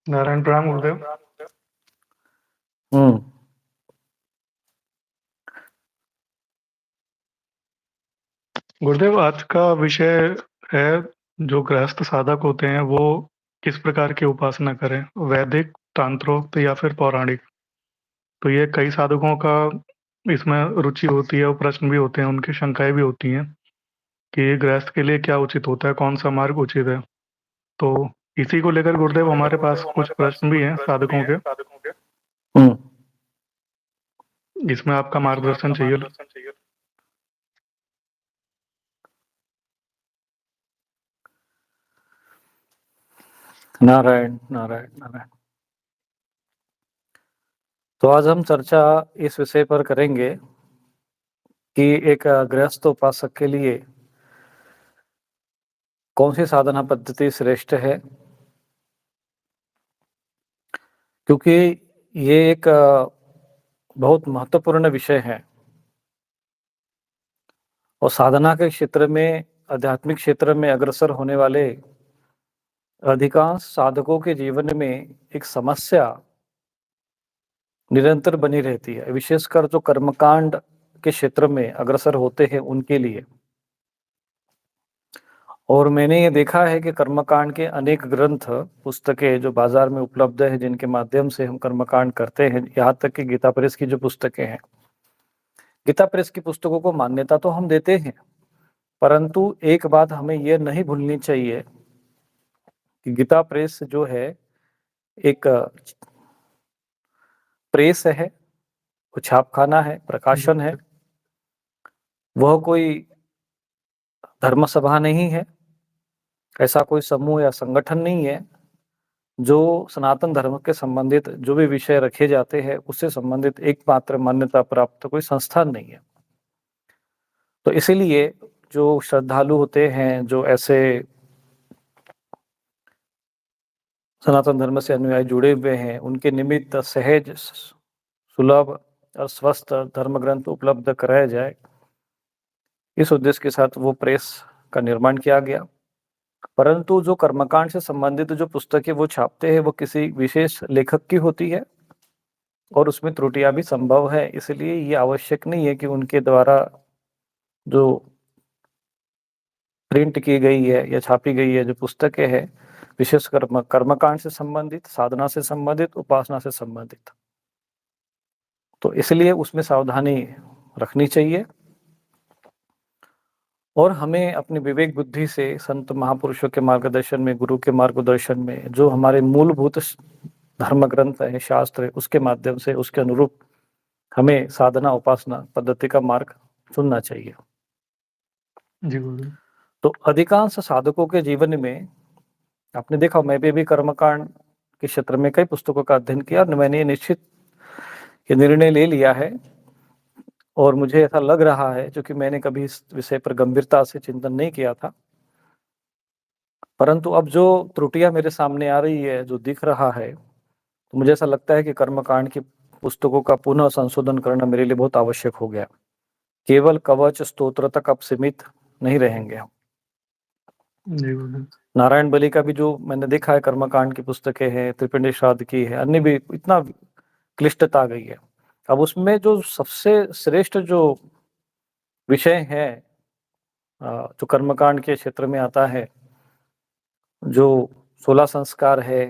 नारायण प्रणाम गुरुदेव। हम्म। गुरुदेव, आज का विषय है जो गृहस्थ साधक होते हैं वो किस प्रकार की उपासना करें, वैदिक, तांत्रोक्त या फिर पौराणिक। तो ये कई साधकों का इसमें रुचि होती है और प्रश्न भी होते हैं, उनकी शंकाएं भी होती हैं कि गृहस्थ के लिए क्या उचित होता है, कौन सा मार्ग उचित है। तो इसी को लेकर गुरुदेव हमारे पास कुछ प्रश्न भी हैं साधकों के, हम्म। इसमें आपका मार्गदर्शन चाहिए। नारायण नारायण नारायण। तो आज हम चर्चा इस विषय पर करेंगे कि एक गृहस्थ उपासक के लिए कौन सी साधना पद्धति श्रेष्ठ है, क्योंकि ये एक बहुत महत्वपूर्ण विषय है और साधना के क्षेत्र में, आध्यात्मिक क्षेत्र में अग्रसर होने वाले अधिकांश साधकों के जीवन में एक समस्या निरंतर बनी रहती है, विशेषकर जो कर्मकांड के क्षेत्र में अग्रसर होते हैं उनके लिए। और मैंने ये देखा है कि कर्मकांड के अनेक ग्रंथ, पुस्तकें जो बाजार में उपलब्ध है, जिनके माध्यम से हम कर्मकांड करते हैं, यहाँ तक कि गीता प्रेस की जो पुस्तकें हैं, गीता प्रेस की पुस्तकों को मान्यता तो हम देते हैं, परंतु एक बात हमें यह नहीं भूलनी चाहिए कि गीता प्रेस जो है एक प्रेस है, वो छापखाना है, प्रकाशन है, वह कोई धर्म सभा नहीं है, ऐसा कोई समूह या संगठन नहीं है जो सनातन धर्म के संबंधित जो भी विषय रखे जाते हैं उससे संबंधित एकमात्र मान्यता प्राप्त कोई संस्थान नहीं है। तो इसीलिए जो श्रद्धालु होते हैं, जो ऐसे सनातन धर्म से अनुयायी जुड़े हुए हैं, उनके निमित्त सहज, सुलभ और स्वस्थ धर्म ग्रंथ उपलब्ध कराया जाए, इस उद्देश्य के साथ वो प्रेस का निर्माण किया गया। परंतु जो कर्मकांड से संबंधित जो पुस्तकें वो छापते हैं वो किसी विशेष लेखक की होती है और उसमें त्रुटियां भी संभव है, इसलिए ये आवश्यक नहीं है कि उनके द्वारा जो प्रिंट की गई है या छापी गई है जो पुस्तकें हैं, विशेष कर्मकांड से संबंधित, साधना से संबंधित, उपासना से संबंधित, तो इसलिए उसमें सावधानी रखनी चाहिए। और हमें अपनी विवेक बुद्धि से संत महापुरुषों के मार्गदर्शन में, गुरु के मार्गदर्शन में, जो हमारे मूलभूत धर्म ग्रंथ है, शास्त्र है, उसके माध्यम से, उसके अनुरूप हमें साधना उपासना पद्धति का मार्ग चुनना चाहिए। जी गुरुदेव। तो अधिकांश साधकों के जीवन में आपने देखा, मैं भी अभी कर्मकांड के क्षेत्र में कई पुस्तकों का अध्ययन किया और मैंने निश्चित ये निर्णय ले लिया है और मुझे ऐसा लग रहा है, क्योंकि मैंने कभी इस विषय पर गंभीरता से चिंतन नहीं किया था, परंतु अब जो त्रुटियां मेरे सामने आ रही है, जो दिख रहा है, तो मुझे ऐसा लगता है कि कर्मकांड की पुस्तकों का पुनः संशोधन करना मेरे लिए बहुत आवश्यक हो गया। केवल कवच स्तोत्र तक अब सीमित नहीं रहेंगे हम। जी गुरुदेव। नारायण बलि का भी जो मैंने देखा है, कर्मकांड की पुस्तकें हैं, त्रिपिंडी श्राद्ध की है, अन्य भी, इतना क्लिष्टता आ गई है। अब उसमें जो सबसे श्रेष्ठ जो विषय है, जो कर्मकांड के क्षेत्र में आता है, जो 16 संस्कार है,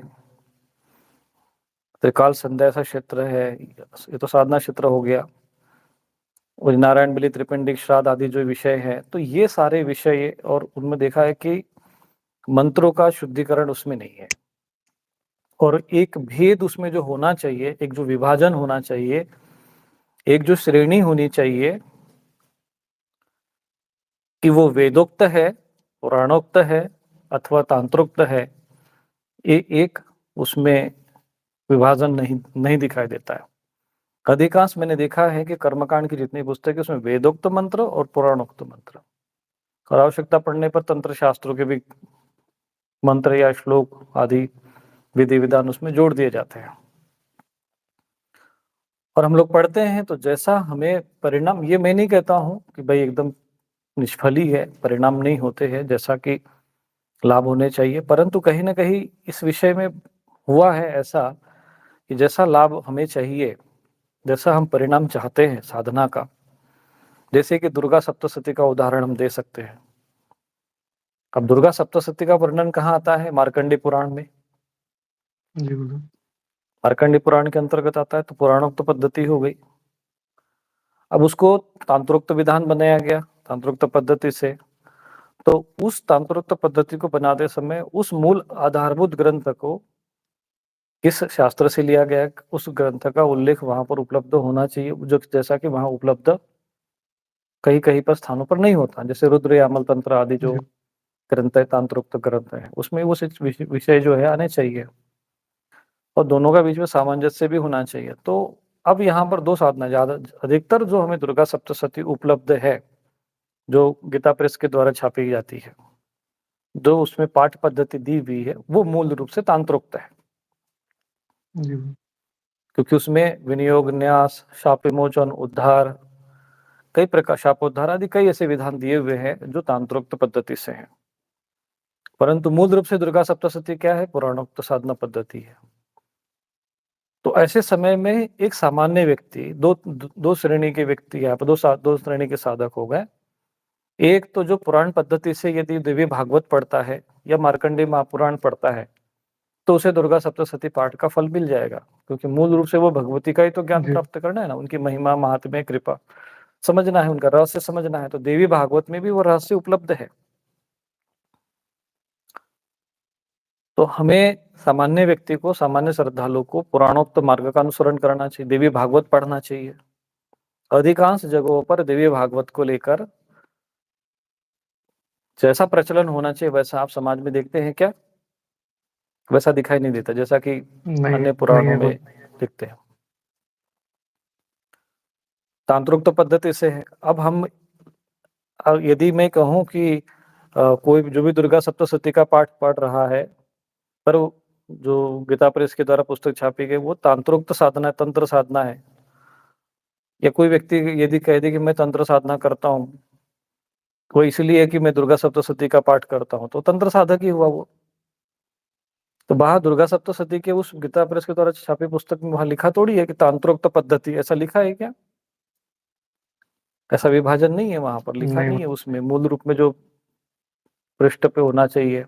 त्रिकाल संध्या ऐसा क्षेत्र है, ये तो साधना क्षेत्र हो गया, और नारायण बलि, त्रिपिंडी श्राद्ध आदि जो विषय है, तो ये सारे विषय, और उनमें देखा है कि मंत्रों का शुद्धिकरण उसमें नहीं है, और एक भेद उसमें जो होना चाहिए, एक जो विभाजन होना चाहिए, एक जो श्रेणी होनी चाहिए कि वो वेदोक्त है, पुराणोक्त है अथवा तांत्रोक्त है, ये एक उसमें विभाजन नहीं दिखाई देता है। अधिकांश मैंने देखा है कि कर्मकांड की जितनी पुस्तक है उसमें वेदोक्त मंत्र और पुराणोक्त मंत्र, और आवश्यकता पड़ने पर तंत्र शास्त्रों के भी मंत्र या श्लोक आदि विधि विधान उसमें जोड़ दिए जाते हैं, और हम लोग पढ़ते हैं तो जैसा हमें परिणाम, ये मैं नहीं कहता हूं कि भाई एकदम निष्फल ही है, परिणाम नहीं होते हैं जैसा कि लाभ होने चाहिए, परंतु कहीं ना कहीं इस विषय में हुआ है ऐसा कि जैसा लाभ हमें चाहिए, जैसा हम परिणाम चाहते हैं साधना का, जैसे कि दुर्गा सप्तशती का उदाहरण हम दे सकते हैं। अब दुर्गा सप्तशती का वर्णन कहाँ आता है? मार्कंडेय पुराण में। जी, बिल्कुल। मार्कंडेय पुराण के अंतर्गत आता है, तो पुराणोक्त पद्धति हो गई। अब उसको तांत्रोक्त विधान बनाया गया तांत्रोक्त पद्धति से। तो उस तांत्रोक्त पद्धति को बनाते समय उस मूल आधारभूत ग्रंथ को किस शास्त्र से लिया गया, उस ग्रंथ का उल्लेख वहां पर उपलब्ध होना चाहिए, जो जैसा कि वहां उपलब्ध कहीं कहीं पर स्थानों पर नहीं होता। जैसे रुद्र यामल तंत्र आदि जो जी, ग्रंथ है, तांत्रोक्त ग्रंथ है, उसमें वो विषय जो है आने चाहिए और दोनों का बीच में सामंजस्य भी होना चाहिए। तो अब यहाँ पर दो साधना ज्यादा अधिकतर जो हमें दुर्गा सप्तशती उपलब्ध है, जो गीता प्रेस के द्वारा छापी जाती है, जो उसमें पाठ पद्धति दी हुई है, वो मूल रूप से तांत्रोक्त है, जी, क्योंकि उसमें विनियोग, न्यास, शाप विमोचन, उद्धार, कई प्रकार शापोद्धार आदि कई ऐसे विधान दिए हुए हैं जो तांत्रोक्त पद्धति से हैं। परंतु मूल रूप से दुर्गा सप्तशती क्या है? पुराणोक्त साधना पद्धति है। तो ऐसे समय में एक सामान्य व्यक्ति, दो श्रेणी के व्यक्ति यहाँ पर दो श्रेणी के साधक हो गए। एक तो जो पुराण पद्धति से यदि देवी भागवत पढ़ता है या मार्कंडेय महापुराण पढ़ता है, तो उसे दुर्गा सप्तशती पाठ का फल मिल जाएगा, क्योंकि मूल रूप से वो भगवती का ही तो ज्ञान जी, प्राप्त करना है ना, उनकी महिमा, महात्म्य, कृपा समझना है, उनका रहस्य समझना है। तो देवी भागवत में भी वो रहस्य उपलब्ध है। तो हमें सामान्य व्यक्ति को, सामान्य श्रद्धालु को पुराणोक्त मार्ग का अनुसरण करना चाहिए, देवी भागवत पढ़ना चाहिए। अधिकांश जगहों पर देवी भागवत को लेकर जैसा प्रचलन होना चाहिए वैसा आप समाज में देखते हैं क्या? वैसा दिखाई नहीं देता, जैसा कि नहीं, अन्य नहीं पुराणों है में वो। दिखते हैं। तांत्रिक तो पद्धति से है। अब हम यदि मैं कहूँ कि कोई जो भी दुर्गा सप्तशती का पाठ पढ़ रहा है, पर जो गीता प्रेस के द्वारा पुस्तक छापी गई वो तांत्रोक्त साधना है, तंत्र साधना है, या कोई व्यक्ति यदि कह दे कि मैं तंत्र साधना करता हूँ, वो इसलिए कि मैं दुर्गा सप्तशती का पाठ करता हूँ, तो तंत्र साधक ही हुआ वो। तो बाहर दुर्गा सप्तशती के उस गीता प्रेस के द्वारा छापी पुस्तक में वहां लिखा थोड़ी है कि तांत्रोक्त पद्धति, ऐसा लिखा है क्या? ऐसा विभाजन नहीं है, वहां पर लिखा नहीं, नहीं है उसमें मूल रूप में जो पृष्ठ पे होना चाहिए।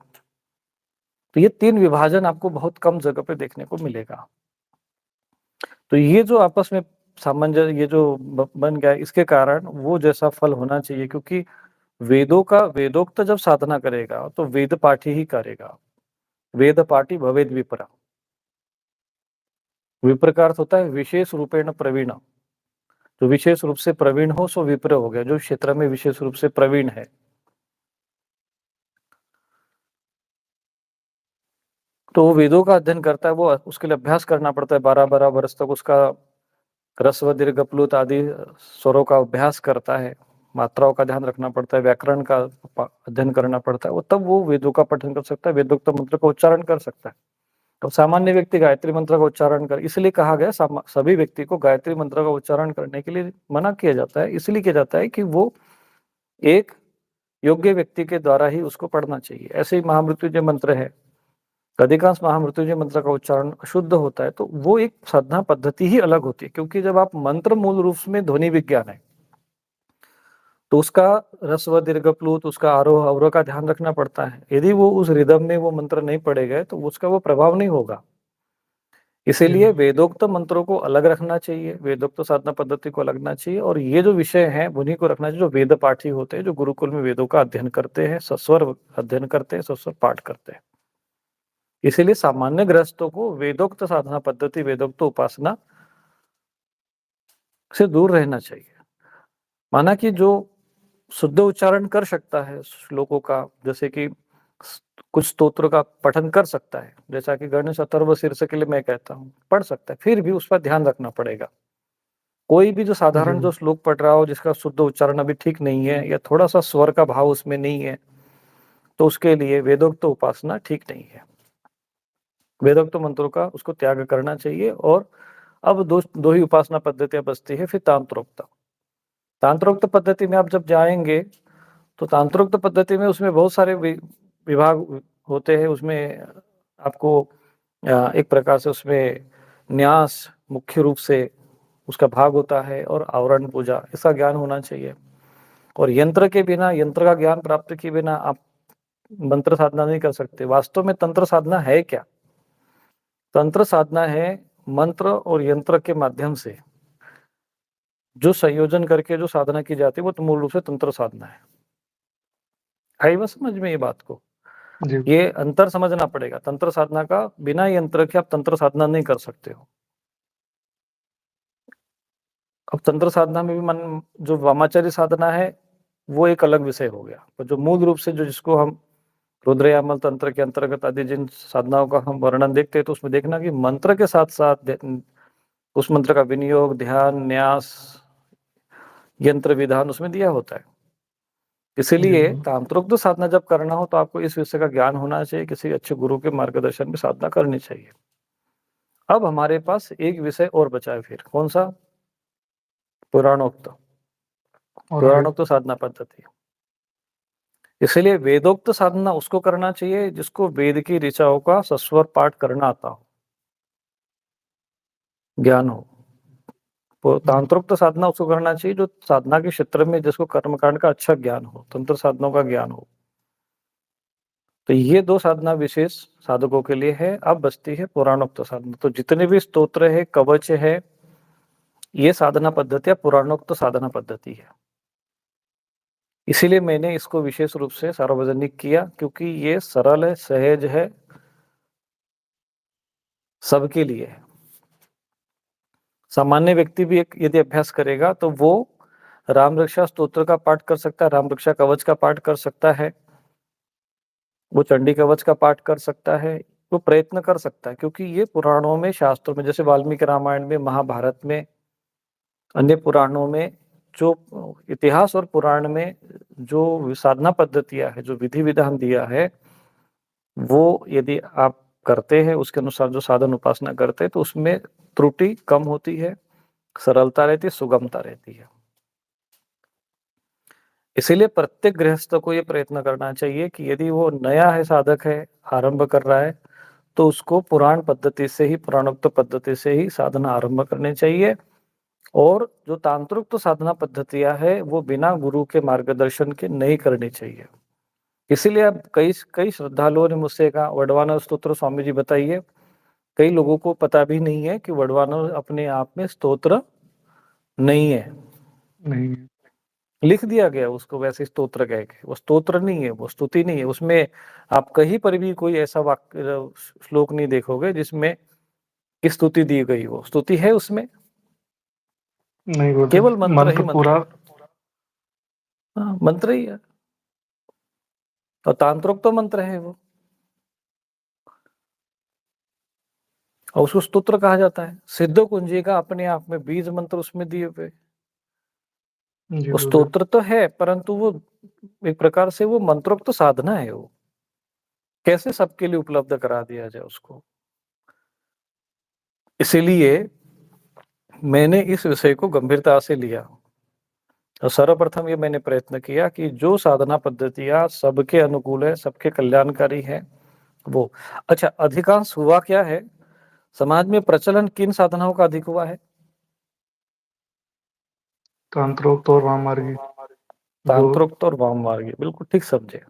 तो ये तीन विभाजन आपको बहुत कम जगह पे देखने को मिलेगा। तो ये जो आपस में सामंजस्य, ये जो बन गया, इसके कारण वो जैसा फल होना चाहिए, क्योंकि वेदोक्त जब साधना करेगा तो वेद पाठी ही करेगा। वेद पाठी भवेद विप्र। विप्र का अर्थ होता है विशेष रूपेण प्रवीण। जो विशेष रूप से प्रवीण हो सो विप्र हो गया, जो क्षेत्र में विशेष रूप से प्रवीण है। तो वो वेदों का अध्ययन करता है, वो उसके लिए अभ्यास करना पड़ता है, 12-12 वर्ष तक उसका ह्रस्व दीर्घ प्लुत आदि स्वरों का अभ्यास करता है, मात्राओं का ध्यान रखना पड़ता है, व्याकरण का अध्ययन करना पड़ता है, वो तब वो वेदों का पठन कर सकता है, वेदोक्त मंत्र का उच्चारण कर सकता है। तो सामान्य व्यक्ति गायत्री मंत्र का उच्चारण कर, इसलिए कहा गया सभी व्यक्ति को गायत्री मंत्र का उच्चारण करने के लिए मना किया जाता है, इसलिए किया जाता है कि वो एक योग्य व्यक्ति के द्वारा ही उसको पढ़ना चाहिए। ऐसे ही महामृत्युंजय मंत्र है, अधिकांश महामृत्युंजय मंत्र का उच्चारण अशुद्ध होता है, तो वो एक साधना पद्धति ही अलग होती है, क्योंकि जब आप मंत्र मूल रूप में ध्वनि विज्ञान है, तो उसका ह्रस्व दीर्घ प्लुत, उसका आरोह अवरोह का ध्यान रखना पड़ता है। यदि वो उस रिदम में वो मंत्र नहीं पढ़े गए तो उसका वो प्रभाव नहीं होगा। जी, इसीलिए वेदोक्त मंत्रों को अलग रखना चाहिए, वेदोक्त साधना पद्धति को अलग रखना चाहिए, और ये जो विषय हैं उन्हीं को रखना चाहिए जो वेद पाठी होते हैं, जो गुरुकुल में वेदों का अध्ययन करते हैं, सस्वर अध्ययन करते हैं, सस्वर पाठ करते हैं। इसीलिए सामान्य गृहस्थों को वेदोक्त साधना पद्धति, वेदोक्त उपासना से दूर रहना चाहिए। माना कि जो शुद्ध उच्चारण कर सकता है श्लोकों का, जैसे कि कुछ स्तोत्र का पठन कर सकता है, जैसा कि गणेश अथर्व शीर्ष के लिए मैं कहता हूँ, पढ़ सकता है, फिर भी उस पर ध्यान रखना पड़ेगा। कोई भी जो जी, साधारण जो श्लोक पढ़ रहा हो, जिसका शुद्ध उच्चारण अभी ठीक नहीं है या थोड़ा सा स्वर का भाव उसमें नहीं है, तो उसके लिए वेदोक्त उपासना ठीक नहीं है। वेदोक्त मंत्रों का उसको त्याग करना चाहिए। और अब दो ही उपासना पद्धतियां बचती है, फिर तांत्रोक्त। तांत्रोक्त पद्धति में आप जब जाएंगे तो तांत्रोक्त पद्धति में उसमें बहुत सारे विभाग होते हैं। उसमें आपको एक प्रकार से उसमें न्यास मुख्य रूप से उसका भाग होता है और आवरण पूजा इसका ज्ञान होना चाहिए। और यंत्र के बिना, यंत्र का ज्ञान प्राप्त किए बिना आप मंत्र साधना नहीं कर सकते। वास्तव में तंत्र साधना है क्या? तंत्र साधना है मंत्र और यंत्र के माध्यम से जो संयोजन करके जो साधना की जाती है वो तो मूल रूप से तंत्र साधना है। आई बात समझ में ये बात को? जी। ये अंतर समझना पड़ेगा तंत्र साधना का। बिना यंत्र के आप तंत्र साधना नहीं कर सकते हो। अब तंत्र साधना में भी मन जो वामाचार्य साधना है वो एक अलग विषय हो गया। पर जो मूल रूप से जो जिसको हम रुद्रयामल तंत्र के अंतर्गत आदि जिन साधनाओं का हम वर्णन देखते हैं तो उसमें देखना कि मंत्र के साथ-साथ उस मंत्र का विनियोग, ध्यान, न्यास, यंत्र विधान उसमें दिया होता है। जी, इसीलिए बिल्कुल। तांत्रोक्त साधना जब करना हो तो आपको इस विषय का ज्ञान होना चाहिए, किसी अच्छे गुरु के मार्गदर्शन में साधना करनी चाहिए। अब हमारे पास एक विषय और बचा है फिर, कौन-सा? पुराणोक्त। और आगे? पुराणोक्त साधना पद्धति। इसलिए वेदोक्त साधना उसको करना चाहिए जिसको वेद की ऋचाओं का सस्वर पाठ करना आता हो, ज्ञान हो। तो जी, तांत्रोक्त साधना उसको करना चाहिए जो साधना के क्षेत्र में जिसको कर्मकांड का अच्छा ज्ञान हो, तंत्र साधनों का ज्ञान हो। तो ये 2 साधना विशेष साधकों के लिए है। अब बचती है पुराणोक्त साधना। तो जितने भी स्तोत्र है, कवच है, ये साधना पद्धतियाँ पुराणोक्त साधना पद्धति है। इसीलिए मैंने इसको विशेष रूप से सार्वजनिक किया क्योंकि ये सरल है, सहज है, सबके लिए है। सामान्य व्यक्ति भी एक यदि अभ्यास करेगा तो वो राम रक्षा स्तोत्र का पाठ कर सकता है, राम रक्षा कवच का पाठ कर सकता है, वो चंडी कवच का पाठ कर सकता है, वो प्रयत्न कर सकता है क्योंकि ये पुराणों में, शास्त्रों में जैसे वाल्मीकि रामायण में, महाभारत में, अन्य पुराणों में जो इतिहास और पुराण में जो साधना पद्धतियाँ है, जो विधि-विधान दिया है, वो यदि आप करते हैं, उसके अनुसार जो साधन उपासना करते हैं, तो उसमें त्रुटि कम होती है, सरलता रहती है, सुगमता रहती है। इसीलिए प्रत्येक गृहस्थ को ये प्रयत्न करना चाहिए कि यदि वो नया है, साधक है, आरंभ कर रहा है, तो उसको पुराण पद्धति से ही, पुराणोक्त पद्धति से ही साधना आरंभ करनी चाहिए। और जो तांत्रिक साधना पद्धतियाँ हैं, वो बिना गुरु के मार्गदर्शन के नहीं करनी चाहिए। इसीलिए अब कई कई श्रद्धालुओं ने मुझसे कहा, वडवाना स्तोत्र स्वामी जी बताइए। कई लोगों को पता भी नहीं है कि वडवाना अपने आप में स्तोत्र नहीं है। नहीं है। लिख दिया गया उसको वैसे स्तोत्र कह के, वो स्तोत्र नहीं है, वो स्तुति नहीं है। उसमें आप कहीं पर भी कोई ऐसा वाक्य श्लोक नहीं देखोगे जिसमें स्तुति दी गई हो। स्तुति है उसमें? नहीं गुरुदेव, केवल मंत्र ही मंत्र मंत्र पूरा। है। हाँ, मंत्र ही है और तांत्रोक्त तो मंत्र है वो और उसको स्तोत्र कहा जाता है। सिद्ध कुंजी का अपने आप में बीज मंत्र उसमें दिए हुए। जी वो गुरुदेव। स्तोत्र तो है परंतु वो एक प्रकार से वो मंत्रोक्त साधना है वो। कैसे सबके लिए उपलब्ध करा दिया जाए उसको? इसीलिए मैंने इस विषय को गंभीरता से लिया और सर्वप्रथम ये मैंने प्रयत्न किया कि जो साधना पद्धतियाँ सबके अनुकूल है, सबके कल्याणकारी है, वो। अच्छा, अधिकांश हुआ क्या है, समाज में प्रचलन किन साधनाओं का अधिक हुआ है? तंत्रोक्त और वाममार्गी जो। तांत्रोक्त और वाममार्गी, बिल्कुल ठीक समझे।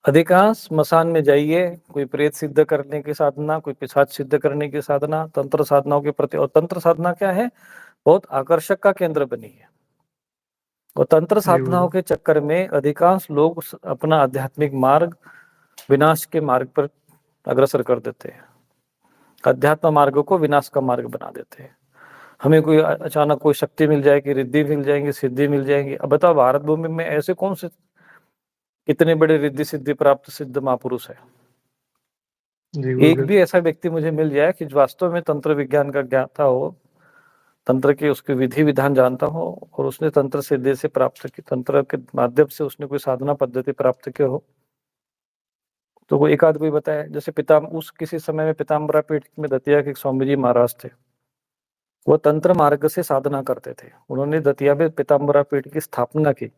अधिकांश स्मशान में जाइए, कोई प्रेत सिद्ध करने की साधना, कोई पिशाच सिद्ध करने की साधना, तंत्र साधनाओं के प्रति। और तंत्र साधना क्या है? बहुत आकर्षक का केंद्र बनी है। और तंत्र जी साधनाओं गुरुदेव। के चक्कर में अधिकांश लोग अपना आध्यात्मिक मार्ग विनाश के मार्ग पर अग्रसर कर देते हैं। अध्यात्म मार्ग को विनाश का मार्ग बना देते हैं। हमें कोई अचानक कोई शक्ति मिल जाएगी, रिद्धि मिल जाएंगी, सिद्धि मिल जाएंगी। अब बताओ, भारत भूमि में ऐसे कौन से इतने बड़े रिद्धि सिद्धि प्राप्त सिद्ध महापुरुष है? जी एक गुरुदेव। भी ऐसा व्यक्ति मुझे मिल जाए कि जो वास्तव में तंत्र विज्ञान का ज्ञाता हो, तंत्र के उसके विधि विधान जानता हो और उसने तंत्र सिद्धि से प्राप्त की, तंत्र के माध्यम से उसने कोई साधना पद्धति प्राप्त की हो, तो कोई एक आध कोई बताए। जैसे उस किसी समय में पीताम्बरा पीठ में दतिया के स्वामी जी महाराज थे। वो तंत्र मार्ग से साधना करते थे। उन्होंने दतिया में पीताम्बरा पीठ की स्थापना की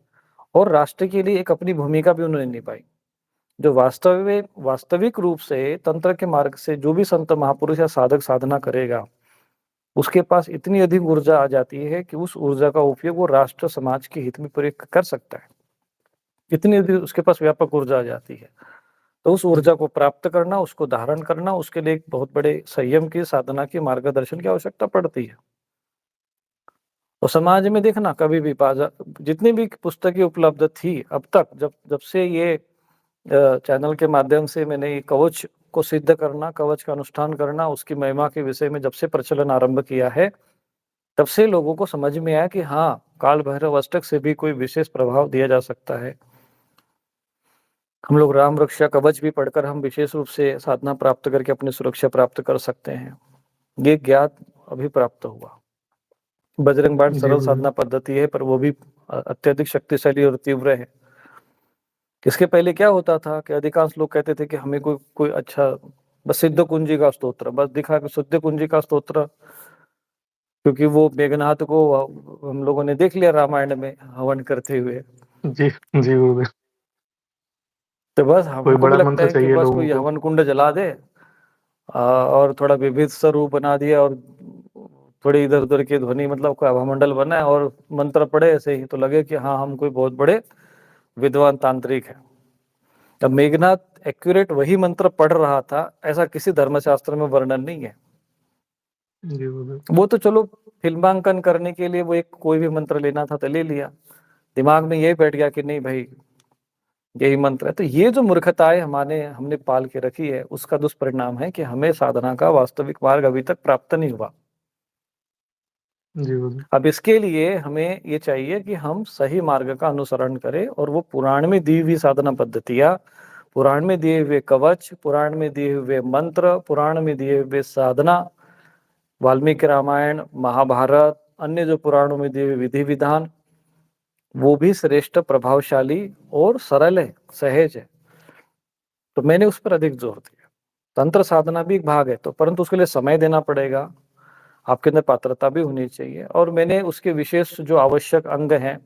और राष्ट्र के लिए एक अपनी भूमिका भी उन्होंने निभाई। जो वास्तविक रूप से तंत्र के मार्ग से जो भी संत महापुरुष या साधक साधना करेगा, उसके पास इतनी अधिक ऊर्जा आ जाती है कि उस ऊर्जा का उपयोग वो राष्ट्र समाज के हित में प्रयोग कर सकता है। इतनी अधिक उसके पास व्यापक ऊर्जा आ जाती है। तो उस ऊर्जा को प्राप्त करना, उसको धारण करना, उसके लिए एक बहुत बड़े संयम की, साधना की, मार्गदर्शन की आवश्यकता पड़ती है। तो समाज में देखना कभी भी जितनी भी पुस्तकें उपलब्ध थी अब तक, जब जब से ये चैनल के माध्यम से मैंने ये कवच को सिद्ध करना, कवच का अनुष्ठान करना, उसकी महिमा के विषय में जब से प्रचलन आरंभ किया है, तब से लोगों को समझ में आया कि हाँ, काल भैरव अष्टक से भी कोई विशेष प्रभाव दिया जा सकता है। हम लोग राम रक्षा कवच भी पढ़कर हम विशेष रूप से साधना प्राप्त करके अपनी सुरक्षा प्राप्त कर सकते हैं। ये ज्ञात अभी प्राप्त हुआ। बजरंग बाण जी सरल गुरुदेव। साधना पद्धति है, पर वो भी अत्यधिक शक्तिशाली और तीव्र है। इसके पहले क्या होता था कि अधिकांश लोग कहते थे कि हमें कोई कोई अच्छा बस सिद्ध कुंजी का स्तोत्र बस दिखा के सिद्ध कुंजी का स्तोत्र, क्योंकि वो मेघनाथ को हम लोगों ने देख लिया रामायण में हवन करते हुए। जी, जी गुरुदेव। तो बस कोई हमको भी बड़ा लगता मंत्र है कि चाहिए बस लोगों कोई को। हवन कुंड जला दे और थोड़ा विविध स्वरूप बना दिया और थोड़ी इधर उधर की ध्वनि, मतलब कोई हवामंडल बना है और मंत्र पढ़े ऐसे ही, तो लगे कि हाँ, हम कोई बहुत बड़े विद्वान तांत्रिक है। अब मेघनाथ एक्यूरेट वही मंत्र पढ़ रहा था, ऐसा किसी धर्मशास्त्र में वर्णन नहीं है। जी गुरुदेव। वो तो चलो फिल्मांकन करने के लिए वो एक कोई भी मंत्र लेना था तो ले लिया, दिमाग में यही बैठ गया कि नहीं भाई यही मंत्र है। तो ये जो मूर्खताएं हमने पाल के रखी है, उसका दुष्परिणाम है कि हमें साधना का वास्तविक मार्ग अभी तक प्राप्त नहीं हुआ। जी गुरुदेव। अब इसके लिए हमें ये चाहिए कि हम सही मार्ग का अनुसरण करें और वो पुराण में दी हुई साधना पद्धतियां, पुराण में दिए हुए कवच, पुराण में दिए हुए मंत्र, पुराण में दिए हुए साधना, वाल्मीकि रामायण, महाभारत, अन्य जो पुराणों में दिए हुए विधि विधान, वो भी श्रेष्ठ, प्रभावशाली और सरल है, सहज है। तो मैंने उस पर अधिक जोर दिया। तंत्र साधना भी एक भाग है, तो परंतु उसके लिए समय देना पड़ेगा, आपके अंदर पात्रता भी होनी चाहिए, और मैंने उसके विशेष जो आवश्यक अंग हैं,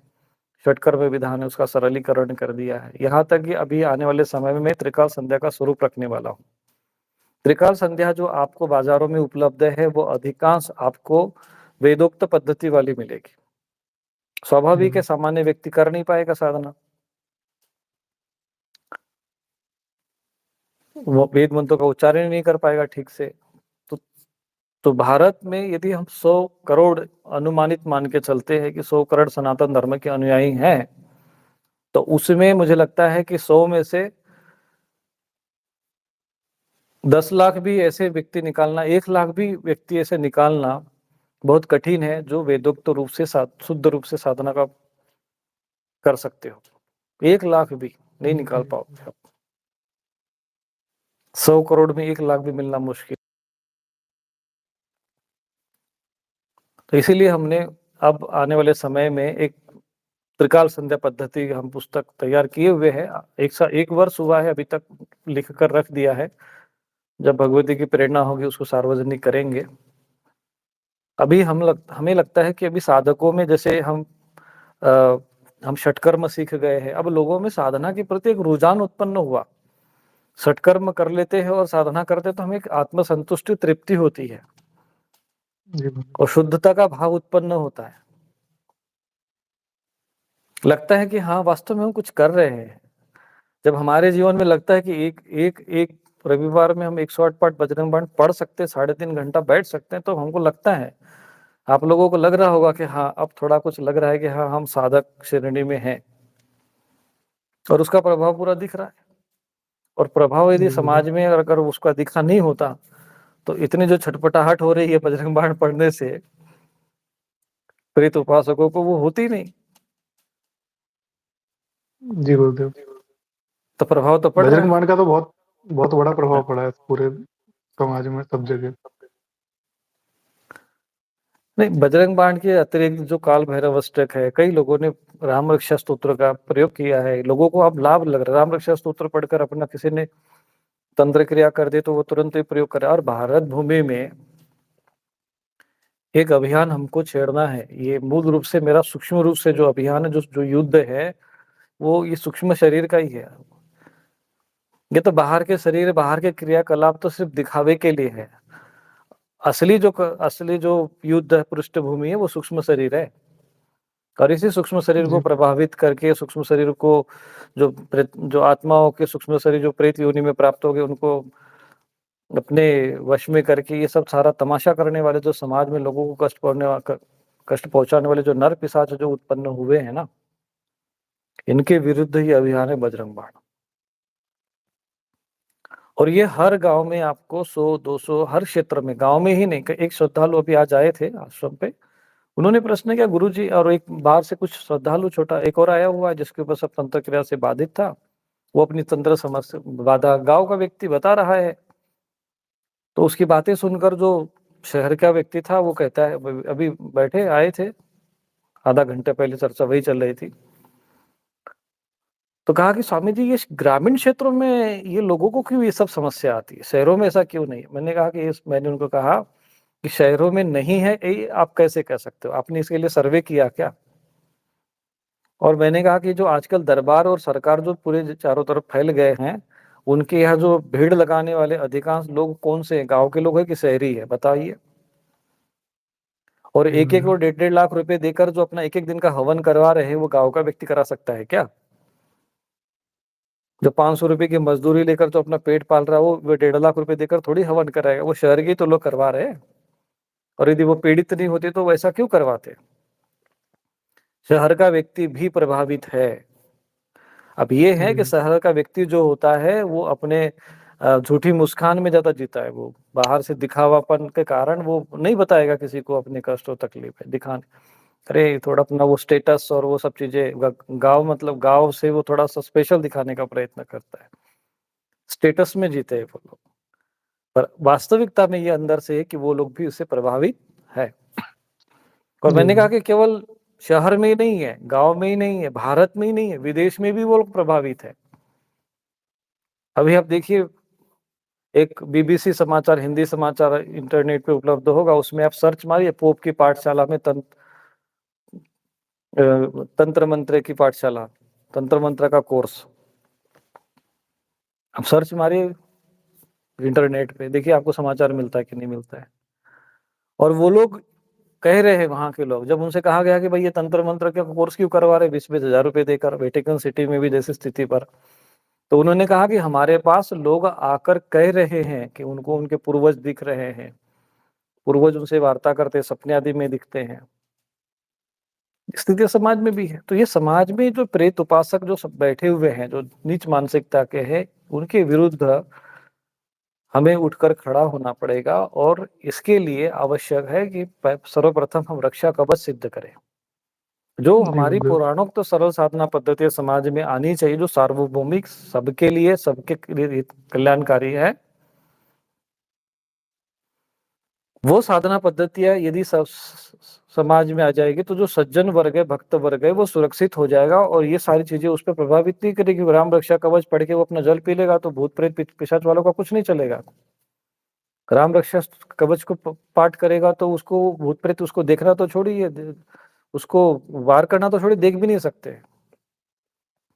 षटकर्म विधान है, उसका सरलीकरण कर दिया है। यहाँ तक कि अभी आने वाले समय में मैं त्रिकाल संध्या का स्वरूप रखने वाला हूँ। त्रिकाल संध्या जो आपको बाजारों में उपलब्ध है, वो अधिकांश आपको वेदोक्त पद्धति वाली मिलेगी। स्वाभाविक है, सामान्य व्यक्ति कर नहीं पाएगा साधना, वो वेद मंत्रों का उच्चारण नहीं कर पाएगा ठीक से। तो तो भारत में यदि हम 100 करोड़ अनुमानित मान के चलते हैं कि 100 करोड़ सनातन धर्म के अनुयायी हैं, तो उसमें मुझे लगता है कि 100 में से 10 लाख भी ऐसे व्यक्ति निकालना, 1 लाख भी व्यक्ति ऐसे निकालना बहुत कठिन है जो वेदोक्त रूप से शुद्ध रूप से साधना का कर सकते हो। 1 लाख भी नहीं निकाल पाओगे आप। 100 करोड़ में 1 लाख भी मिलना मुश्किल। तो इसीलिए हमने अब आने वाले समय में एक त्रिकाल संध्या पद्धति हम पुस्तक तैयार किए हुए हैं। 1 वर्ष हुआ है अभी तक, लिख कर रख दिया है। जब भगवती की प्रेरणा होगी उसको सार्वजनिक करेंगे। अभी हमें लगता है कि अभी साधकों में जैसे हम षटकर्म सीख गए हैं, अब लोगों में साधना के प्रति एक रुझान उत्पन्न हुआ। षटकर्म कर लेते हैं और साधना करते तो हमें एक आत्मसंतुष्टि, तृप्ति होती है और शुद्धता का भाव उत्पन्न होता है। लगता है कि हाँ, वास्तव में हम कुछ कर रहे हैं। जब हमारे जीवन में लगता है कि एक रविवार में हम 108 पाठ बजरंग बाण पढ़ सकते हैं, 3.5 घंटा बैठ सकते हैं, तो हमको लगता है, आप लोगों को लग रहा होगा कि हाँ, अब थोड़ा कुछ लग रहा है कि हाँ, हम साधक श्रेणी में हैं, और उसका प्रभाव पूरा दिख रहा है। और प्रभाव यदि समाज में अगर उसका दिखा नहीं होता, तो इतनी जो छटपटाहट हो रही है बजरंग बाण पढ़ने से प्रेत उपासकों को, वो होती नहीं। जी गुरुदेव। तो प्रभाव तो पड़ रहा बजरंग है। बाण का तो बहुत बहुत बड़ा प्रभाव पड़ा है पूरे समाज में, सब जगह। नहीं, बजरंग बाण के अतिरिक्त जो काल भैरव अष्टक है, कई लोगों ने राम रक्षा स्तोत्र का प्रयोग किया है। लोगों को अब लाभ लग रहा है। राम रक्षा स्तोत्र पढ़कर अपना किसी ने तंत्र क्रिया कर दे तो वो तुरंत ही प्रयोग करे। और भारत भूमि में एक अभियान हमको छेड़ना है। ये मूल रूप से मेरा सूक्ष्म रूप से जो अभियान है, जो युद्ध है, वो ये सूक्ष्म शरीर का ही है। ये तो बाहर के शरीर, बाहर के क्रियाकलाप तो सिर्फ दिखावे के लिए है। असली जो युद्ध पृष्ठभूमि है वो सूक्ष्म शरीर है, और इसी सूक्ष्म शरीर को जी, प्रभावित करके सूक्ष्म शरीर को जो आत्माओं के सूक्ष्म शरीर जो प्रेत योनि में प्राप्त हो गए, उनको अपने वश में करके ये सब सारा तमाशा करने वाले जो समाज में लोगों को कष्ट पहुंचाने वाले जो नर पिशाच जो उत्पन्न हुए हैं ना, इनके विरुद्ध ही अभियान है बजरंग बाण। और ये हर गांव में आपको 100-200 हर क्षेत्र में, गांव में ही नहीं, एक श्रद्धालु अभी आज आए थे आश्रम पे, उन्होंने प्रश्न किया गुरुजी, और एक बाहर से कुछ श्रद्धालु छोटा एक और आया हुआ है जिसके ऊपर सब तंत्र क्रिया से बाधित था, वो अपनी तंत्र समस्या बाधा गांव का व्यक्ति बता रहा है। तो उसकी बातें सुनकर जो शहर का व्यक्ति था वो कहता है, अभी बैठे आए थे, आधा घंटे पहले चर्चा वही चल रही थी, तो कहा कि स्वामी जी ये ग्रामीण क्षेत्रों में ये लोगों को क्यों ये सब समस्या आती है, शहरों में ऐसा क्यों नहीं है? मैंने कहा कि मैंने उनको कहा कि शहरों में नहीं है, ये आप कैसे कह सकते हो? आपने इसके लिए सर्वे किया क्या? और मैंने कहा कि जो आजकल दरबार और सरकार जो पूरे चारों तरफ फैल गए हैं, उनके यहाँ जो भीड़ लगाने वाले अधिकांश लोग कौन से हैं? गाँव के लोग हैं कि शहरी है? बताइए। और जी 1-1 बिल्कुल। और 1.5 लाख रुपए देकर जो अपना 1-1 दिन का हवन करवा रहे हैं, वो गाँव का व्यक्ति करा सकता है क्या? जो 500 रुपए की मजदूरी लेकर जो अपना पेट पाल रहा है, वो 1.5 लाख रुपए देकर थोड़ी हवन कराएगा, वो शहर के ही तो लोग करवा रहे हैं। और यदि वो पीड़ित नहीं होते तो वैसा क्यों करवाते? शहर का व्यक्ति भी प्रभावित है। अब ये है कि जी, शहर का व्यक्ति जो होता है वो अपने झूठी मुस्कान में ज़्यादा जीता है, वो बाहर से दिखावापन के कारण वो नहीं बताएगा किसी को अपने कष्ट और तकलीफ है दिखाने। अरे थोड़ा अपना वो स्टेटस और वो सब चीज़ें गाँव मतलब गाँव से वो थोड़ा-सा स्पेशल दिखाने का प्रयत्न करता है। स्टेटस में जीते हैं वो लोग। पर वास्तविकता में ये अंदर से है कि वो लोग भी उससे प्रभावित है। और जी, मैंने कहा जी, कि केवल शहर में ही नहीं है, गाँव में ही नहीं है, भारत में ही नहीं है, विदेश में भी वो लोग प्रभावित है। अभी आप देखिए, एक बीबीसी समाचार, हिंदी समाचार इंटरनेट पे उपलब्ध होगा, उसमें आप सर्च मारिए पोप की पाठशाला में तंत्र मंत्र की पाठशाला, तंत्र मंत्र का कोर्स। आप सर्च मारिए इंटरनेट पे, देखिए आपको समाचार मिलता है कि नहीं मिलता है। और वो लोग कह रहे हैं, वहाँ के लोग, जब उनसे कहा गया कि भाई ये तंत्र मंत्र का कोर्स क्यों करवा रहे 20-20 हज़ार रुपए देकर, वेटिकन सिटी में भी जैसी स्थिति पर, तो उन्होंने कहा कि हमारे पास लोग आकर कह रहे हैं कि उनको उनके पूर्वज दिख रहे हैं, पूर्वज उनसे वार्ता करते, सपने आदि में दिखते हैं। स्थिति समाज में भी है। तो ये समाज में जो प्रेत उपासक जो सब बैठे हुए हैं, जो नीच मानसिकता के हैं, उनके विरुद्ध हमें उठकर खड़ा होना पड़ेगा, और इसके लिए आवश्यक है कि सर्वप्रथम हम रक्षा कवच सिद्ध करें। जो जी हमारी बिल्कुल। पौराणोक्त सरल साधना पद्धति समाज में आनी चाहिए, जो सार्वभौमिक सबके लिए, सबके लिए कल्याणकारी है, वो साधना पद्धतियाँ यदि समाज में आ जाएगी, तो जो सज्जन वर्ग है, भक्त वर्ग है, वो सुरक्षित हो जाएगा, और ये सारी चीज़ें उस पे प्रभावित नहीं करेगी। राम रक्षा कवच पढ़ के वो अपना जल पी लेगा, तो भूत प्रेत पिशाच वालों का कुछ नहीं चलेगा। राम रक्षा कवच को पाठ करेगा तो उसको भूत प्रेत उसको देखना तो छोड़िए, उसको वार करना तो छोड़िए, देख भी नहीं सकते।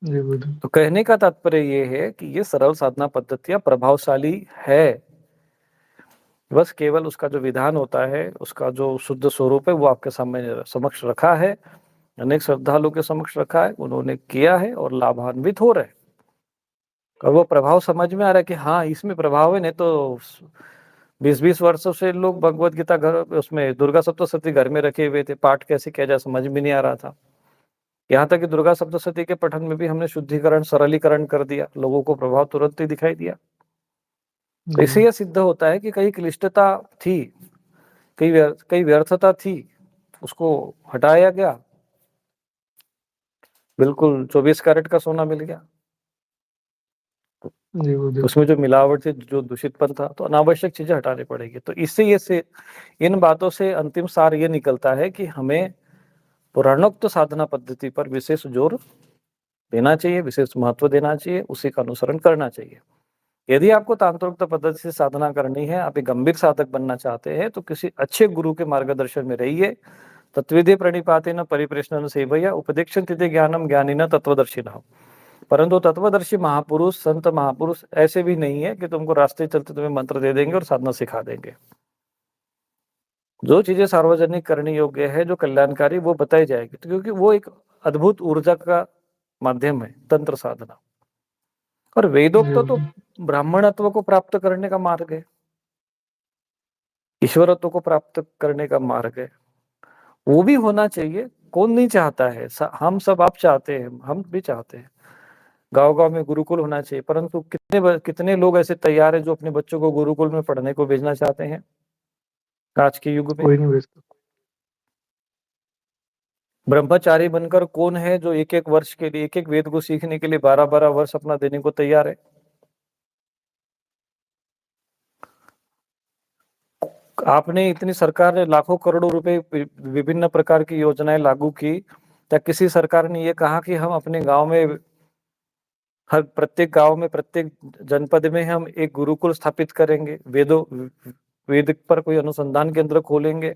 जी बिल्कुल। तो कहने का तात्पर्य ये है कि ये सरल साधना पद्धतियाँ प्रभावशाली है। बस केवल उसका जो विधान होता है, उसका जो शुद्ध स्वरूप है, वो आपके सामने समक्ष रखा है। अनेक श्रद्धालुओं के समक्ष रखा है, उन्होंने किया है और लाभान्वित हो रहे हैं। और वो प्रभाव समझ में आ रहा है कि हाँ, इसमें प्रभाव है, नहीं तो 20-20 वर्षों से लोग भगवत गीता घर उसमें दुर्गा सप्तशती घर में रखे हुए थे, पाठ कैसे किया जाए समझ में नहीं आ रहा था। यहाँ तक कि दुर्गा सप्तशती के पठन में भी हमने शुद्धिकरण, सरलीकरण कर दिया, लोगों को प्रभाव तुरंत ही दिखाई दिया। तो जी, इससे यह सिद्ध होता है कि कहीं क्लिष्टता थी, कहीं व्यर्थता थी, उसको हटाया गया, बिल्कुल 24 कैरेट का सोना मिल गया। जी बिल्कुल। उसमें जो मिलावट थी, जो दूषितपन था, तो अनावश्यक चीज़ें हटानी पड़ेगी। तो इससे ये से इन बातों से अंतिम सार ये निकलता है कि हमें पुराणोक्त साधना पद्धति पर विशेष जोर देना चाहिए, विशेष महत्व देना चाहिए, उसी का अनुसरण करना चाहिए। यदि आपको तांत्रिक पद्धति से साधना करनी है, आप एक गंभीर साधक बनना चाहते हैं, तो किसी अच्छे गुरु के मार्गदर्शन में रहिए। तत्विधि प्रणिपातेन परिप्रेषणेन सेवया उपदेक्षन्ति ते ज्ञानम ज्ञानिनः तत्वदर्शिनः। परंतु तत्वदर्शी महापुरुष, संत महापुरुष ऐसे भी नहीं है कि तुमको रास्ते चलते तुम्हें मंत्र दे देंगे और साधना सिखा देंगे। जो चीजें सार्वजनिक करने योग्य है, जो कल्याणकारी, वो बताई जाएगी, तो क्योंकि वो एक अद्भुत ऊर्जा का माध्यम है, तंत्र साधना। और वेदोक्त तो ब्राह्मणत्व को प्राप्त करने का मार्ग है, ईश्वरत्व को प्राप्त करने का मार्ग है, वो भी होना चाहिए। कौन नहीं चाहता है, हम सब, आप चाहते हैं, हम भी चाहते हैं गांव-गांव में गुरुकुल होना चाहिए, परंतु कितने लोग ऐसे तैयार हैं जो अपने बच्चों को गुरुकुल में पढ़ने को भेजना चाहते हैं आज के युग में? कोई नहीं भेजता। ब्रह्मचारी बनकर कौन है जो एक-एक वर्ष के लिए, एक-एक वेद को सीखने के लिए 12-12 वर्ष अपना देने को तैयार है? आपने इतनी, सरकार ने लाखों करोड़ों रुपए विभिन्न प्रकार की योजनाएं लागू की, क्या किसी सरकार ने ये कहा कि हम अपने गांव में, हर प्रत्येक गांव में, प्रत्येक जनपद में हम एक गुरुकुल स्थापित करेंगे, वेद पर कोई अनुसंधान केंद्र खोलेंगे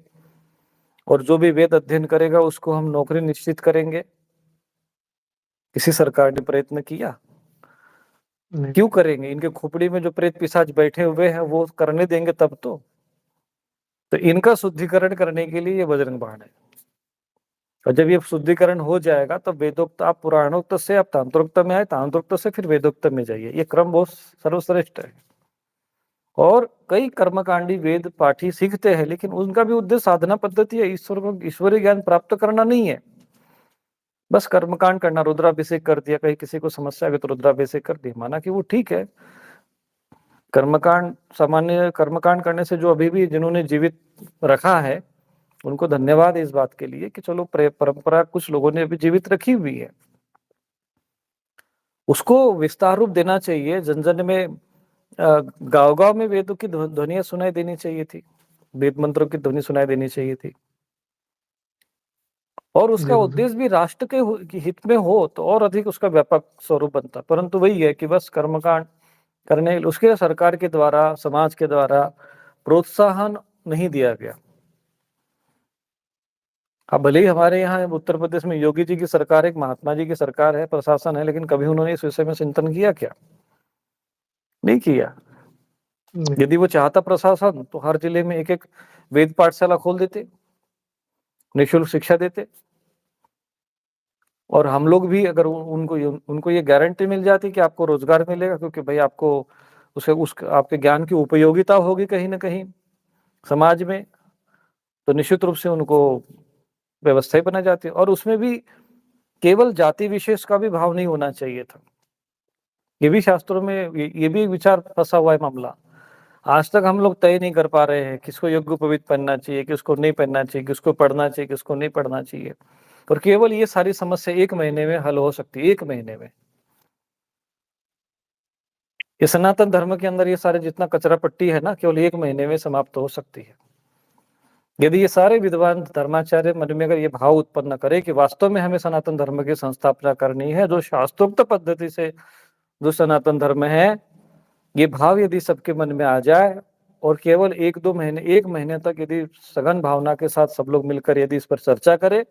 और जो भी वेद अध्ययन करेगा उसको हम नौकरी निश्चित करेंगे? किसी सरकार ने प्रयत्न किया? क्यों करेंगे? इनके खोपड़ी में जो प्रेत पिशाच बैठे हुए हैं वो करने देंगे तब तो इनका शुद्धिकरण करने के लिए ये बजरंग बाण है। और जब ये शुद्धिकरण हो जाएगा तो वेदोक्त, आप पुराणोक्त से आप तांत्रोक्त में आए, तांत्रोक्त से फिर वेदोक्त में जाइए, ये क्रम बहुत सर्वश्रेष्ठ है। और कई कर्मकांडी वेद पाठी सीखते हैं, लेकिन उनका भी उद्देश्य साधना पद्धति है, ईश्वर को, ईश्वरीय ज्ञान प्राप्त करना नहीं है। बस कर्मकांड करना, रुद्राभिषेक कर दिया, कहीं किसी को समस्या आ गई तो रुद्राभिषेक कर दिया, माना कि वो ठीक है। कर्मकांड, सामान्य कर्मकांड करने से जो अभी भी जिन्होंने जीवित रखा है उनको धन्यवाद इस बात के लिए कि चलो परंपरा कुछ लोगों ने अभी जीवित रखी हुई है, उसको विस्तार रूप देना चाहिए। जन जन में, गांव-गांव में वेदों की ध्वनियां सुनाई देनी चाहिए थी, वेद मंत्रों की ध्वनि सुनाई देनी चाहिए थी, और उसका उद्देश्य भी राष्ट्र के हित में हो तो और अधिक उसका व्यापक स्वरूप बनता। परंतु वही है कि बस कर्मकांड करने, उसके सरकार के द्वारा, समाज के द्वारा प्रोत्साहन नहीं दिया गया। अब भले ही हमारे यहाँ उत्तर प्रदेश में योगी जी की सरकार है, महात्मा जी की सरकार है, प्रशासन है, लेकिन कभी उन्होंने इस विषय में चिंतन किया क्या? नहीं किया। यदि वो चाहता प्रशासन तो हर जिले में एक-एक वेद पाठशाला खोल देते, निःशुल्क शिक्षा देते, और हम लोग भी अगर उनको ये गारंटी मिल जाती कि आपको रोजगार मिलेगा, क्योंकि भाई आपको आपके ज्ञान की उपयोगिता होगी कहीं ना कहीं समाज में, तो निश्चित रूप से उनको व्यवस्था ही बना जाती है। और उसमें भी केवल जाति विशेष का भी भाव नहीं होना चाहिए था। ये भी शास्त्रों में ये भी विचार फंसा हुआ है मामला। आज तक हम लोग तय नहीं कर पा रहे हैं किसको यज्ञोपवीत पहनना चाहिए, किसको नहीं पहनना चाहिए, किसको पढ़ना चाहिए, किसको नहीं पढ़ना चाहिए। और केवल ये सारी समस्या 1 महीने में हल हो सकती है, 1 महीने में। ये सनातन धर्म के अंदर ये सारे जितना कचरा पट्टी है ना, केवल 1 महीने में समाप्त हो सकती है। यदि ये सारे विद्वान धर्माचार्य मन में अगर ये भाव उत्पन्न करे कि वास्तव में हमें सनातन धर्म की संस्थापना करनी है, जो शास्त्रोक्त पद्धति से जो सनातन धर्म है, ये भाव यदि सबके मन में आ जाए और केवल 1-2 महीने, 1 महीने तक यदि सघन भावना के साथ सब लोग मिलकर यदि इस पर चर्चा करें,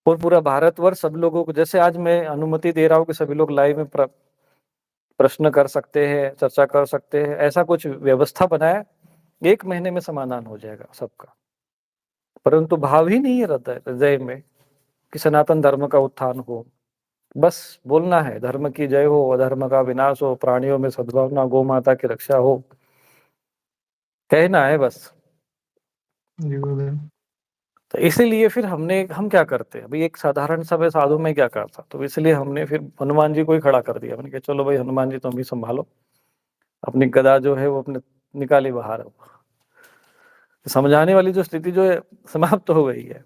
और पूरा भारतवर्ष सब लोगों को, जैसे आज मैं अनुमति दे रहा हूँ कि सभी लोग लाइव में प्रश्न कर सकते हैं, चर्चा कर सकते हैं, ऐसा कुछ व्यवस्था बनाए, 1 महीने में समाधान हो जाएगा सबका। परंतु भाव ही नहीं है हृदय में कि सनातन धर्म का उत्थान हो। बस बोलना है धर्म की जय हो, अधर्म का विनाश हो, प्राणियों में सद्भावना, गौ माता की रक्षा हो, कहना है बस। तो इसीलिए फिर हम क्या करते हैं, अभी एक साधारण सा साधु में क्या करता, तो इसलिए हमने फिर हनुमान जी को ही खड़ा कर दिया। मैंने कहा चलो भाई हनुमान जी तुम ही संभालो, अपनी गदा जो है वो अपने निकाली बाहर। समझाने वाली जो स्थिति जो है समाप्त हो गई है।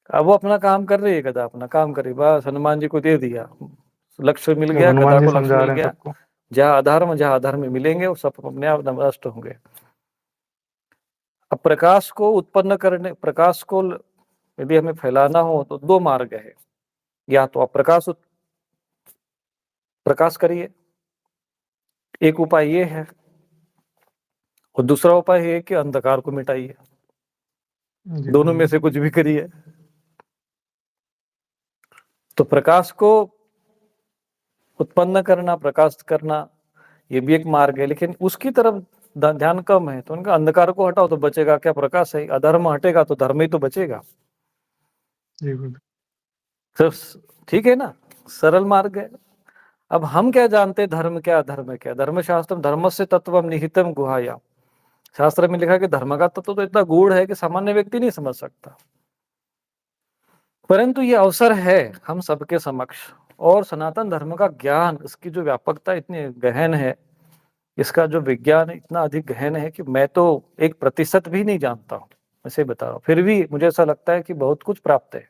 अब वो अपना काम कर रही है, गदा अपना काम कर रही, बस हनुमान जी को दे दिया, लक्ष्य मिल गया, गदा को लक्ष्य मिल गया। जहाँ अधर्म मिलेंगे वो सब अपने आप नष्ट होंगे। अब प्रकाश को उत्पन्न करने, प्रकाश को यदि हमें फैलाना हो तो 2 मार्ग है, या तो आप प्रकाश करिए, एक उपाय ये है, और दूसरा उपाय है कि अंधकार को मिटाइए। दोनों में से कुछ भी करिए। तो प्रकाश को उत्पन्न करना, प्रकाश करना, ये भी एक मार्ग है, लेकिन उसकी तरफ ध्यान कम है। तो उनका अंधकार को हटाओ तो बचेगा क्या? प्रकाश है। अधर्म हटेगा तो धर्म ही तो बचेगा। जी गुरुदेव। तो ठीक है ना, सरल मार्ग है। अब हम क्या जानते, धर्म क्या अधर्म है क्या? धर्मशास्त्रम धर्मस्य तत्वम निहितम गुहायाम। शास्त्र में लिखा है कि धर्म का तत्व तो इतना गूढ़ है कि सामान्य व्यक्ति नहीं समझ सकता, परंतु ये अवसर है हम सबके समक्ष। और सनातन धर्म का ज्ञान, इसकी जो व्यापकता इतनी गहन है, इसका जो विज्ञान इतना अधिक गहन है कि मैं तो 1% भी नहीं जानता हूँ, ऐसे बता रहा हूँ। फिर भी मुझे ऐसा लगता है कि बहुत कुछ प्राप्त है।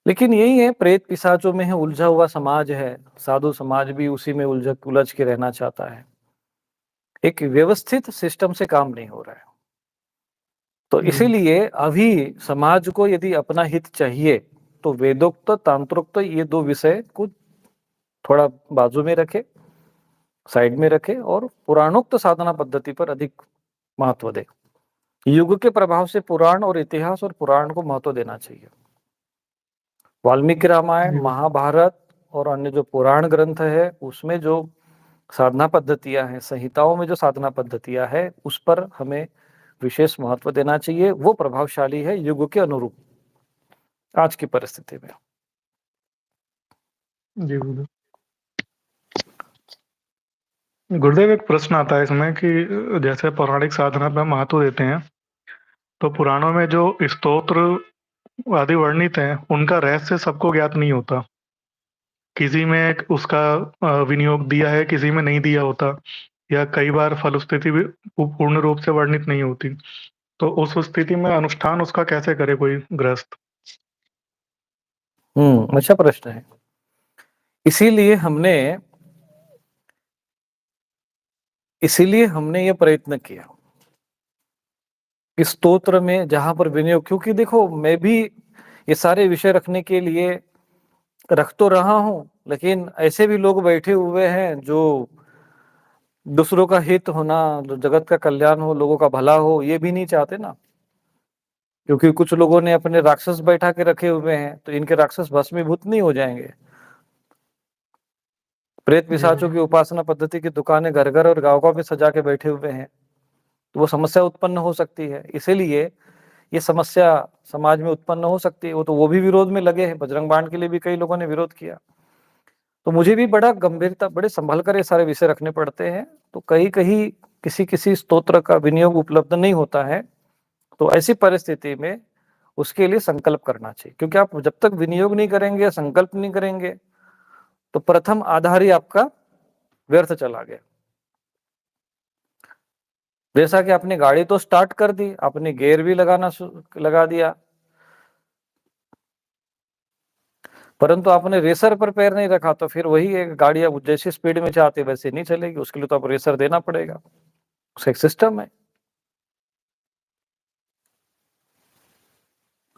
लेकिन यही है, प्रेत पिशाचों में है उलझा हुआ समाज है, साधु समाज भी उसी में उलझ के रहना चाहता है। एक व्यवस्थित सिस्टम से काम नहीं हो रहा है। तो इसीलिए अभी समाज को यदि अपना हित चाहिए तो वेदोक्त तांत्रोक्त ये दो विषय को थोड़ा बाजू में रखे, साइड में रखे, और पुराणोक्त साधना पद्धति पर अधिक महत्व दे। युग के प्रभाव से पुराण और इतिहास और पुराण को महत्व देना चाहिए। वाल्मीकि रामायण, महाभारत और अन्य जो पुराण ग्रंथ है उसमें जो साधना पद्धतियां हैं, संहिताओं में जो साधना पद्धतियां हैं, उस पर हमें विशेष महत्व देना चाहिए। वो प्रभावशाली है युग के अनुरूप आज की परिस्थिति में। जी गुरुदेव। गुरुदेव, एक प्रश्न आता है इसमें कि जैसे पौराणिक साधना पे महत्व देते हैं, तो पुराणों में जो स्तोत्र आदि वर्णित हैं, उनका रहस्य सबको ज्ञात नहीं होता। किसी में उसका विनियोग दिया है, किसी में नहीं दिया होता, या कई बार फलस्थिति भी पूर्ण रूप से वर्णित नहीं होती। तो उस स्थिति में अनुष्ठान उसका कैसे करे कोई गृहस्थ? अच्छा प्रश्न है। इसीलिए हमने ये प्रयत्न किया कि स्तोत्र में जहां पर विनियोग, क्योंकि देखो मैं भी ये सारे विषय रखने के लिए रख तो रहा हूं, लेकिन ऐसे भी लोग बैठे हुए हैं जो दूसरों का हित होना, जो जगत का कल्याण हो, लोगों का भला हो, ये भी नहीं चाहते ना। क्योंकि कुछ लोगों ने अपने राक्षस बैठा के रखे हुए हैं, तो इनके राक्षस भस्मीभूत नहीं हो जाएंगे। प्रेत पिशाचों की उपासना पद्धति की दुकानें घर घर और गांव-गांव में सजा के बैठे हुए हैं, तो वो समस्या उत्पन्न हो सकती है। इसीलिए ये समस्या समाज में उत्पन्न हो सकती है। वो भी विरोध में लगे हैं। बजरंग बाण के लिए भी कई लोगों ने विरोध किया। तो मुझे भी बड़ा गंभीरता, बड़े संभल कर ये सारे विषय रखने पड़ते हैं। तो कहीं किसी स्तोत्र का विनियोग उपलब्ध नहीं होता है, तो ऐसी परिस्थिति में उसके लिए संकल्प करना चाहिए। क्योंकि आप जब तक विनियोग नहीं करेंगे, संकल्प नहीं करेंगे, तो प्रथम आधार ही आपका व्यर्थ चला गया। जैसा कि आपने गाड़ी तो स्टार्ट कर दी, आपने गियर भी लगा दिया, परंतु आपने रेसर पर पैर नहीं रखा, तो फिर वही एक गाड़ी अब जैसी स्पीड में चाहते वैसे नहीं चलेगी। उसके लिए तो आप रेसर देना पड़ेगा। उसका एक सिस्टम है।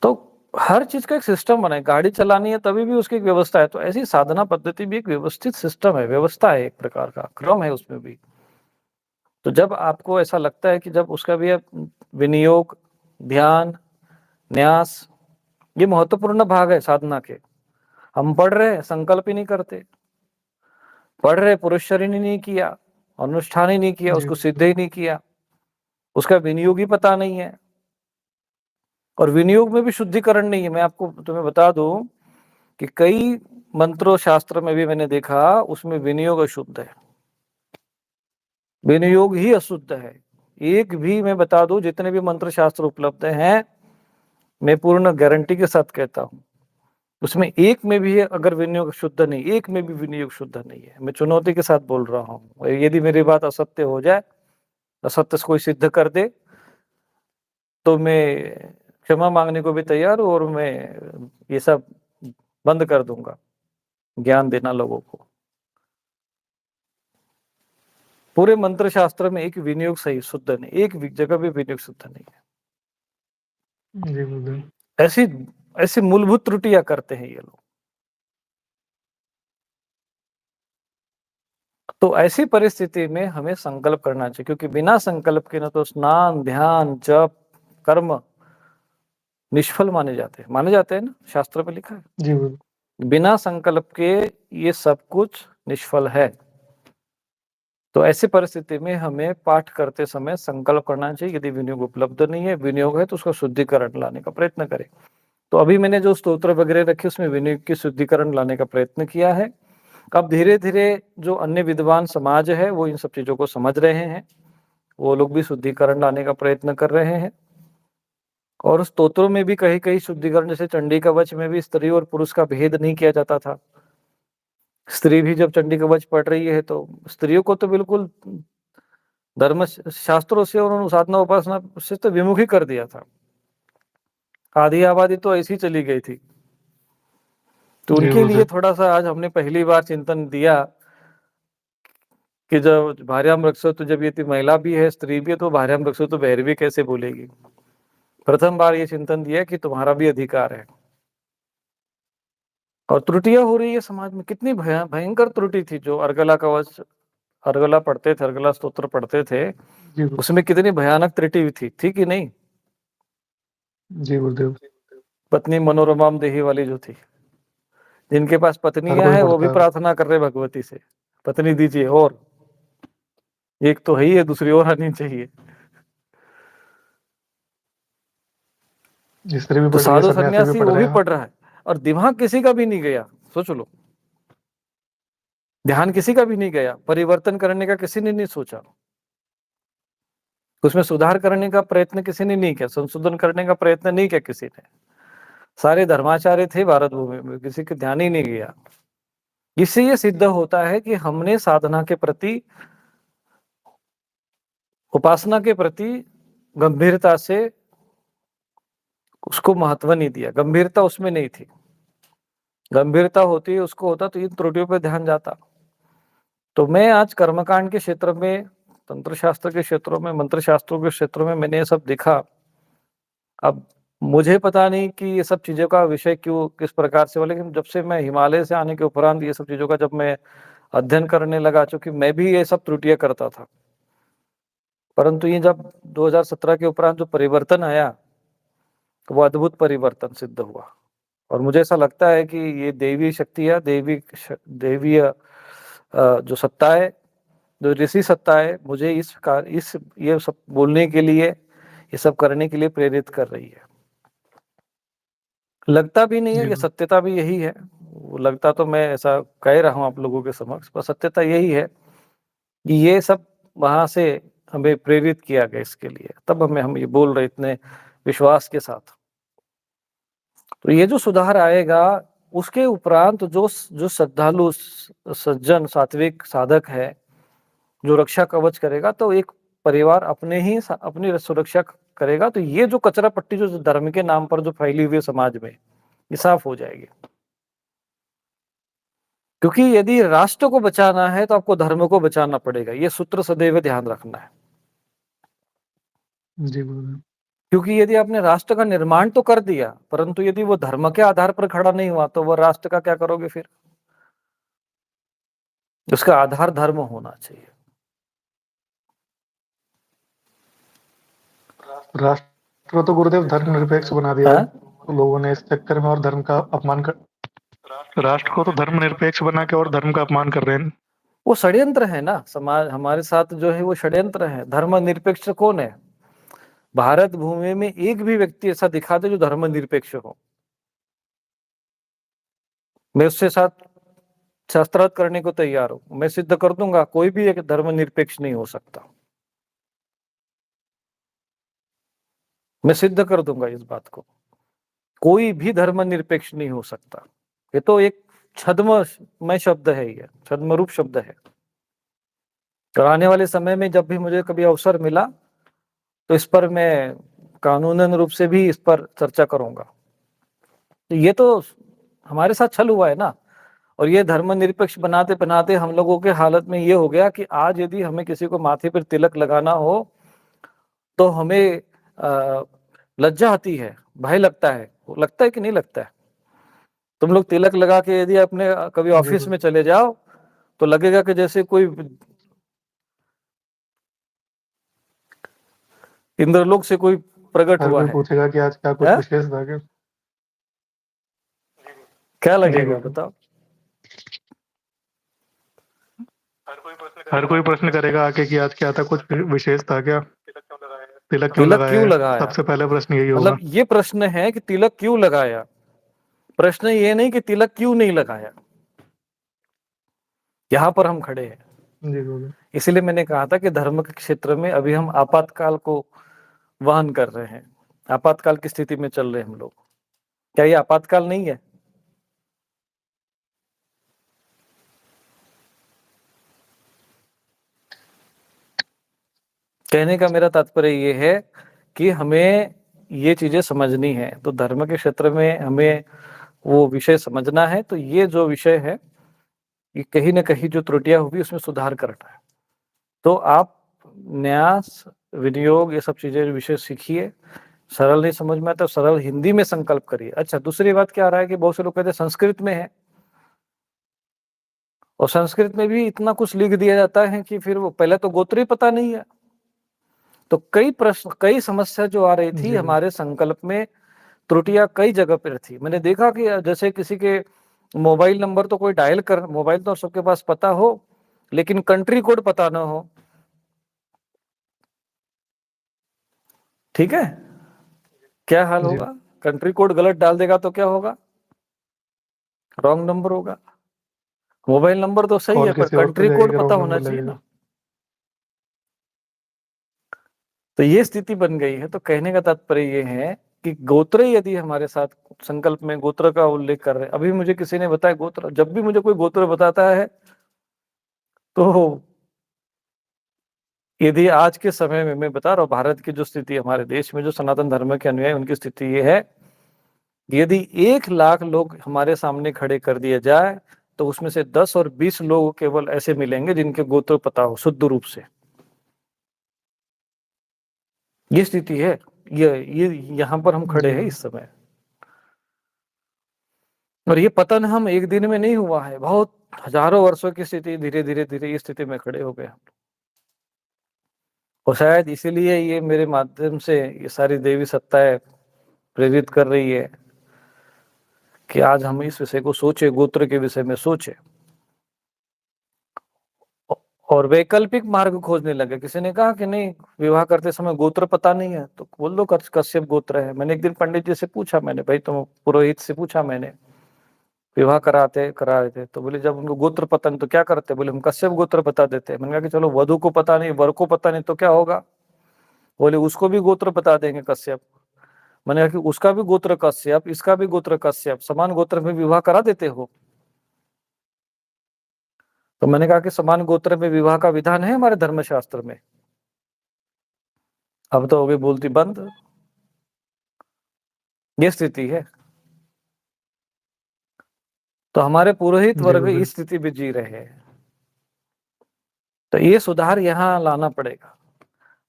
तो हर चीज का एक सिस्टम बना है। गाड़ी चलानी है तभी भी उसकी एक व्यवस्था है। तो ऐसी साधना पद्धति भी एक व्यवस्थित सिस्टम है, व्यवस्था है, एक प्रकार का क्रम है उसमें भी। तो जब आपको ऐसा लगता है कि जब उसका भी विनियोग, ध्यान, न्यास, ये महत्वपूर्ण भाग है साधना के। हम पढ़ रहे हैं, संकल्प ही नहीं करते। पढ़ रहे, पुरुषचरण ही नहीं किया, अनुष्ठान ही नहीं किया, उसको सिद्ध ही नहीं किया, उसका विनियोग ही पता नहीं है। और विनियोग में भी शुद्धिकरण नहीं है। मैं आपको तुम्हें बता दूं कि कई मंत्रों शास्त्र में भी मैंने देखा, उसमें विनियोग अशुद्ध है, विनियोग ही अशुद्ध है। एक भी, मैं बता दूं, जितने भी मंत्र शास्त्र उपलब्ध हैं, मैं पूर्ण गारंटी के साथ कहता हूं, उसमें एक में भी अगर विनियोग शुद्ध नहीं, एक में भी विनियोग शुद्ध नहीं है, मैं चुनौती के साथ बोल रहा हूं। यदि मेरी बात असत्य हो जाए, असत्य से कोई सिद्ध कर दे, तो मैं क्षमा मांगने को भी तैयार हूं, और मैं ये सब बंद कर दूंगा, ज्ञान देना लोगों को। पूरे मंत्र शास्त्र में एक विनियोग सही शुद्ध नहीं, एक जगह भी विनियोग शुद्ध नहीं है। ऐसी मूलभूत त्रुटियां करते हैं ये लोग। तो ऐसी परिस्थिति में हमें संकल्प करना चाहिए, क्योंकि बिना संकल्प के न तो स्नान, ध्यान, जप, कर्म निष्फल माने जाते हैं ना, शास्त्र में लिखा है। जी बिना संकल्प के ये सब कुछ निष्फल है। तो ऐसी परिस्थिति में हमें पाठ करते समय संकल्प करना चाहिए। यदि विनियोग उपलब्ध नहीं है, विनियोग है, तो उसका शुद्धिकरण लाने का प्रयत्न करें। तो अभी मैंने जो स्तोत्र वगैरह रखे उसमें विनियोग की शुद्धिकरण लाने का प्रयत्न किया है। अब धीरे-धीरे जो अन्य विद्वान समाज है वो इन सब चीज़ों को समझ रहे हैं। वो लोग भी शुद्धिकरण लाने का प्रयत्न कर रहे हैं। और स्तोत्रों में भी कहीं-कहीं शुद्धिकरण, जैसे चंडी कवच में भी स्त्री और पुरुष का भेद नहीं किया जाता था। स्त्री भी जब चंडी कवच पढ़ रही है तो स्त्रियों को तो बिल्कुल धर्म शास्त्रों से और साधना उपासना से तो विमुख ही कर दिया था। आधी आबादी तो ऐसी चली गई थी। तो जी उनके लिए गुरुदेव। थोड़ा-सा आज हमने पहली बार चिंतन दिया कि जब भार्याम रक्षोतु, जब ये महिला भी है, स्त्री भी है, तो भार्याम रक्षोतु भैरवी कैसे बोलेगी? प्रथम बार ये चिंतन दिया कि तुम्हारा भी अधिकार है। और त्रुटियाँ हो रही है समाज में, कितनी भयंकर त्रुटि थी। जो अर्गला कवच, अर्गला पढ़ते थे, अर्गला स्तोत्र पढ़ते थे, जी गुरु। उसमें कितनी भयानक त्रुटि थी कि नहीं? जी गुरुदेव। पत्नी मनोरमाम देही वाली जो थी, जिनके पास हर पत्नियां कोई हैं वो भी पढ़ता है। प्रार्थना कर रहे भगवती से, पत्नी दीजिए, और एक तो है ही है, दूसरी और आनी चाहिए। स्त्री भी तो पढ़ रही है, साधु सन्यासी भी सन्यासी पढ़ वो रहे भी हैं। पढ़ रहा है और दिमाग किसी का भी नहीं गया। सोच लो, ध्यान किसी का भी नहीं गया, परिवर्तन करने का किसी ने नहीं सोचा, उसमें सुधार करने का प्रयत्न किसी ने नहीं किया, संशोधन करने का प्रयत्न नहीं किया किसी ने। सारे धर्माचार्य थे भारत भूमि में, किसी के ध्यान ही नहीं गया। इससे ये सिद्ध होता है कि हमने साधना के प्रति, उपासना के प्रति गंभीरता से उसको महत्व नहीं दिया, गंभीरता उसमें नहीं थी। गंभीरता होती, उसको होता तो इन त्रुटियों पे ध्यान जाता। तो मैं आज कर्मकांड के क्षेत्र में, तंत्र शास्त्र के क्षेत्रों में, मंत्र शास्त्रों के क्षेत्रों में मैंने ये सब देखा। अब मुझे पता नहीं कि ये सब चीज़ों का विषय क्यों, किस प्रकार से हुआ, लेकिन जब से मैं हिमालय से आने के उपरांत ये सब चीज़ों का जब मैं अध्ययन करने लगा, चूँकि मैं भी ये सब त्रुटियाँ करता था। परंतु ये जब 2017 के उपरांत जो परिवर्तन आया, तो वो अद्भुत परिवर्तन सिद्ध हुआ। और मुझे ऐसा लगता है कि ये दैवीय शक्ति है, दैवीय जो सत्ता है, जो ऋषि सत्ता है, मुझे इस ये सब बोलने के लिए, ये सब करने के लिए प्रेरित कर रही है। लगता भी नहीं है जी कि गुरु। सत्यता भी यही है। वो लगता तो मैं ऐसा कह रहा हूँ आप लोगों के समक्ष, पर सत्यता यही है कि ये सब वहाँ से हमें प्रेरित किया गया इसके लिए, तब हम ये बोल रहे इतने विश्वास के साथ। तो ये जो सुधार आएगा, उसके उपरांत जो श्रद्धालु सज्जन सात्विक साधक है, जो रक्षा कवच करेगा, तो एक परिवार अपनी सुरक्षा करेगा। तो ये जो कचरा पट्टी जो धर्म के नाम पर जो फैली हुई है समाज में, ये साफ हो जाएगी। क्योंकि यदि राष्ट्र को बचाना है तो आपको धर्म को बचाना पड़ेगा, ये सूत्र सदैव ध्यान रखना है। जी गुरुदेव। क्योंकि यदि आपने राष्ट्र का निर्माण तो कर दिया, परंतु यदि वो धर्म के आधार पर खड़ा नहीं हुआ, तो वो राष्ट्र का क्या करोगे फिर? उसका आधार धर्म होना चाहिए। राष्ट्र को तो गुरुदेव धर्मनिरपेक्ष बना दिया है हाँ? लोगों ने, इस चक्कर में और धर्म का अपमान कर, राष्ट्र को तो धर्मनिरपेक्ष बना के और धर्म का अपमान कर रहे हैं। वो षड्यंत्र है ना, समाज हमारे साथ जो है वो षड्यंत्र है। धर्मनिरपेक्ष कौन है? भारत भूमि में एक भी व्यक्ति ऐसा दिखा दे जो धर्मनिरपेक्ष हो, मैं उससे साथ शास्त्रार्थ करने को तैयार हूं। मैं सिद्ध कर दूंगा कोई भी एक धर्मनिरपेक्ष नहीं हो सकता। मैं सिद्ध कर दूंगा इस बात को, कोई भी धर्मनिरपेक्ष नहीं हो सकता। ये तो एक छद्ममय शब्द है, ये छद्म रूप शब्द है। और आने वाले समय में जब भी मुझे कभी अवसर मिला, तो इस पर मैं कानूनन रूप से भी इस पर चर्चा करूंगा। तो ये तो हमारे साथ छल हुआ है ना। और ये धर्मनिरपेक्ष बनाते बनाते हम लोगों के हालत में ये हो गया कि आज यदि हमें किसी को माथे पर तिलक लगाना हो, तो हमें लज्जा आती है, भय लगता है। लगता है कि नहीं लगता है? तुम लोग तिलक लगा के यदि अपने कभी जी ऑफिस में चले जाओ, तो लगेगा कि जैसे कोई इंद्रलोक से कोई प्रकट हर हुआ कोई है। पूछेगा कि आज क्या कुछ है? विशेष था क्या। क्या जी लगेगा गुरुदेव। बताओ? हर कोई प्रश्न करेगा आके कि आज क्या था, कुछ विशेष था क्या, तिलक क्यों तिलक लगाया क्यों है? लगाया? सबसे पहला प्रश्न यही होगा। मतलब ये प्रश्न है कि तिलक क्यों लगाया, प्रश्न ये नहीं कि तिलक क्यों नहीं लगाया। यहां पर हम खड़े हैं। जी गुरुदेव। इसीलिए मैंने कहा था कि धर्म के क्षेत्र में अभी हम आपातकाल को वहन कर रहे हैं, आपातकाल की स्थिति में चल रहे हैं हम लोग। क्या ये आपातकाल नहीं है? कहने का मेरा तात्पर्य ये है कि हमें ये चीजें समझनी है, तो धर्म के क्षेत्र में हमें वो विषय समझना है। तो ये जो विषय है, ये कहीं ना कहीं जो त्रुटियां हुई उसमें सुधार करना है। तो आप न्यास, विनियोग, ये सब चीजें विषय सीखिए। सरल नहीं समझ में आता, सरल हिंदी में संकल्प करिए। अच्छा, दूसरी बात क्या आ रहा है कि बहुत से लोग कहते हैं संस्कृत में है, और संस्कृत में भी इतना कुछ लिख दिया जाता है कि फिर वो पहले तो गोत्र ही पता नहीं है। तो कई प्रश्न, कई समस्या जो आ रही थी जी हमारे संकल्प में, त्रुटियां कई जगह पर थी। मैंने देखा कि जैसे किसी के मोबाइल नंबर तो कोई डायल कर, मोबाइल तो सबके पास पता हो, लेकिन कंट्री कोड पता ना हो। ठीक है, क्या हाल जी। होगा? कंट्री कोड गलत डाल देगा तो क्या होगा? रॉन्ग नंबर होगा। मोबाइल नंबर तो सही है, कॉल पर किसी और पे कंट्री जाएगी कोड कि पता रॉन्ग होना नंबर चाहिए लगेगा। ना। तो ये स्थिति बन गई है। तो कहने का तात्पर्य ये है कि गोत्र यदि हमारे साथ संकल्प में गोत्र का उल्लेख कर रहे हैं, अभी मुझे किसी ने बताया गोत्र, जब भी मुझे कोई गोत्र बताता है तो यदि आज के समय में, मैं बता रहा हूँ भारत की जो स्थिति, हमारे देश में जो सनातन धर्म के अनुयायी उनकी स्थिति ये है, यदि 1 लाख लोग हमारे सामने खड़े कर दिए जाए तो उसमें से 10 और 20 लोग केवल ऐसे मिलेंगे जिनके गोत्र पता हो शुद्ध रूप से। ये स्थिति है। ये यहाँ पर हम खड़े जी हैं इस समय। और ये पतन हम एक दिन में नहीं हुआ है, बहुत हजारों वर्षों की स्थिति, धीरे धीरे धीरे इस स्थिति में खड़े हो गए हम। और शायद इसीलिए ये मेरे माध्यम से ये सारी देवी सत्ताएं प्रेरित कर रही है कि आज हम इस विषय को सोचे, गोत्र के विषय में सोचे और वैकल्पिक मार्ग खोजने लगे। किसी ने कहा कि नहीं, विवाह करते समय गोत्र पता नहीं है तो बोल दो कश्यप गोत्र है। मैंने एक दिन पंडित जी से पूछा, मैंने भाई तुम पुरोहित से पूछा, मैंने विवाह करा रहे थे, तो बोले जब उनको गोत्र पता नहीं तो क्या करते? बोले हम कश्यप गोत्र बता देते। मैंने कहा कि चलो वधु को पता नहीं, वर को पता नहीं तो क्या होगा? बोले उसको भी गोत्र बता देंगे कश्यप। मैंने कहा कि उसका भी गोत्र कश्यप, इसका भी गोत्र कश्यप, समान गोत्र में विवाह करा देते हो? तो मैंने कहा कि समान गोत्र में विवाह का विधान है हमारे धर्मशास्त्र में। अब तो हो गई बोलती बंद। ये स्थिति है। तो हमारे पुरोहित जी वर्ग गुरुदेव। इस स्थिति में जी रहे हैं। तो ये सुधार यहाँ लाना पड़ेगा।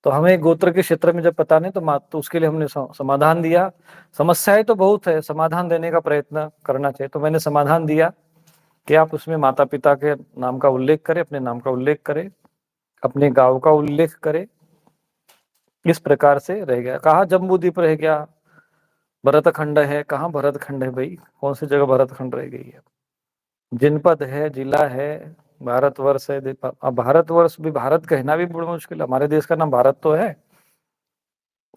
तो हमें गोत्र के क्षेत्र में जब पता नहीं तो उसके लिए हमने समाधान दिया। समस्याएं तो बहुत है, समाधान देने का प्रयत्न करना चाहिए। तो मैंने समाधान दिया कि आप उसमें माता पिता के नाम का उल्लेख करें, अपने नाम का उल्लेख करें, अपने गांव का उल्लेख करें। इस प्रकार से रह गया। कहा जम्बूद्वीप रह गया, भरतखंड है। कहाँ भरतखंड है भाई? कौन सी जगह भरतखंड रह गई है? जनपद है, जिला है, भारतवर्ष है। अब भारतवर्ष भी, भारत कहना भी बड़ा मुश्किल है। हमारे देश का नाम भारत तो है,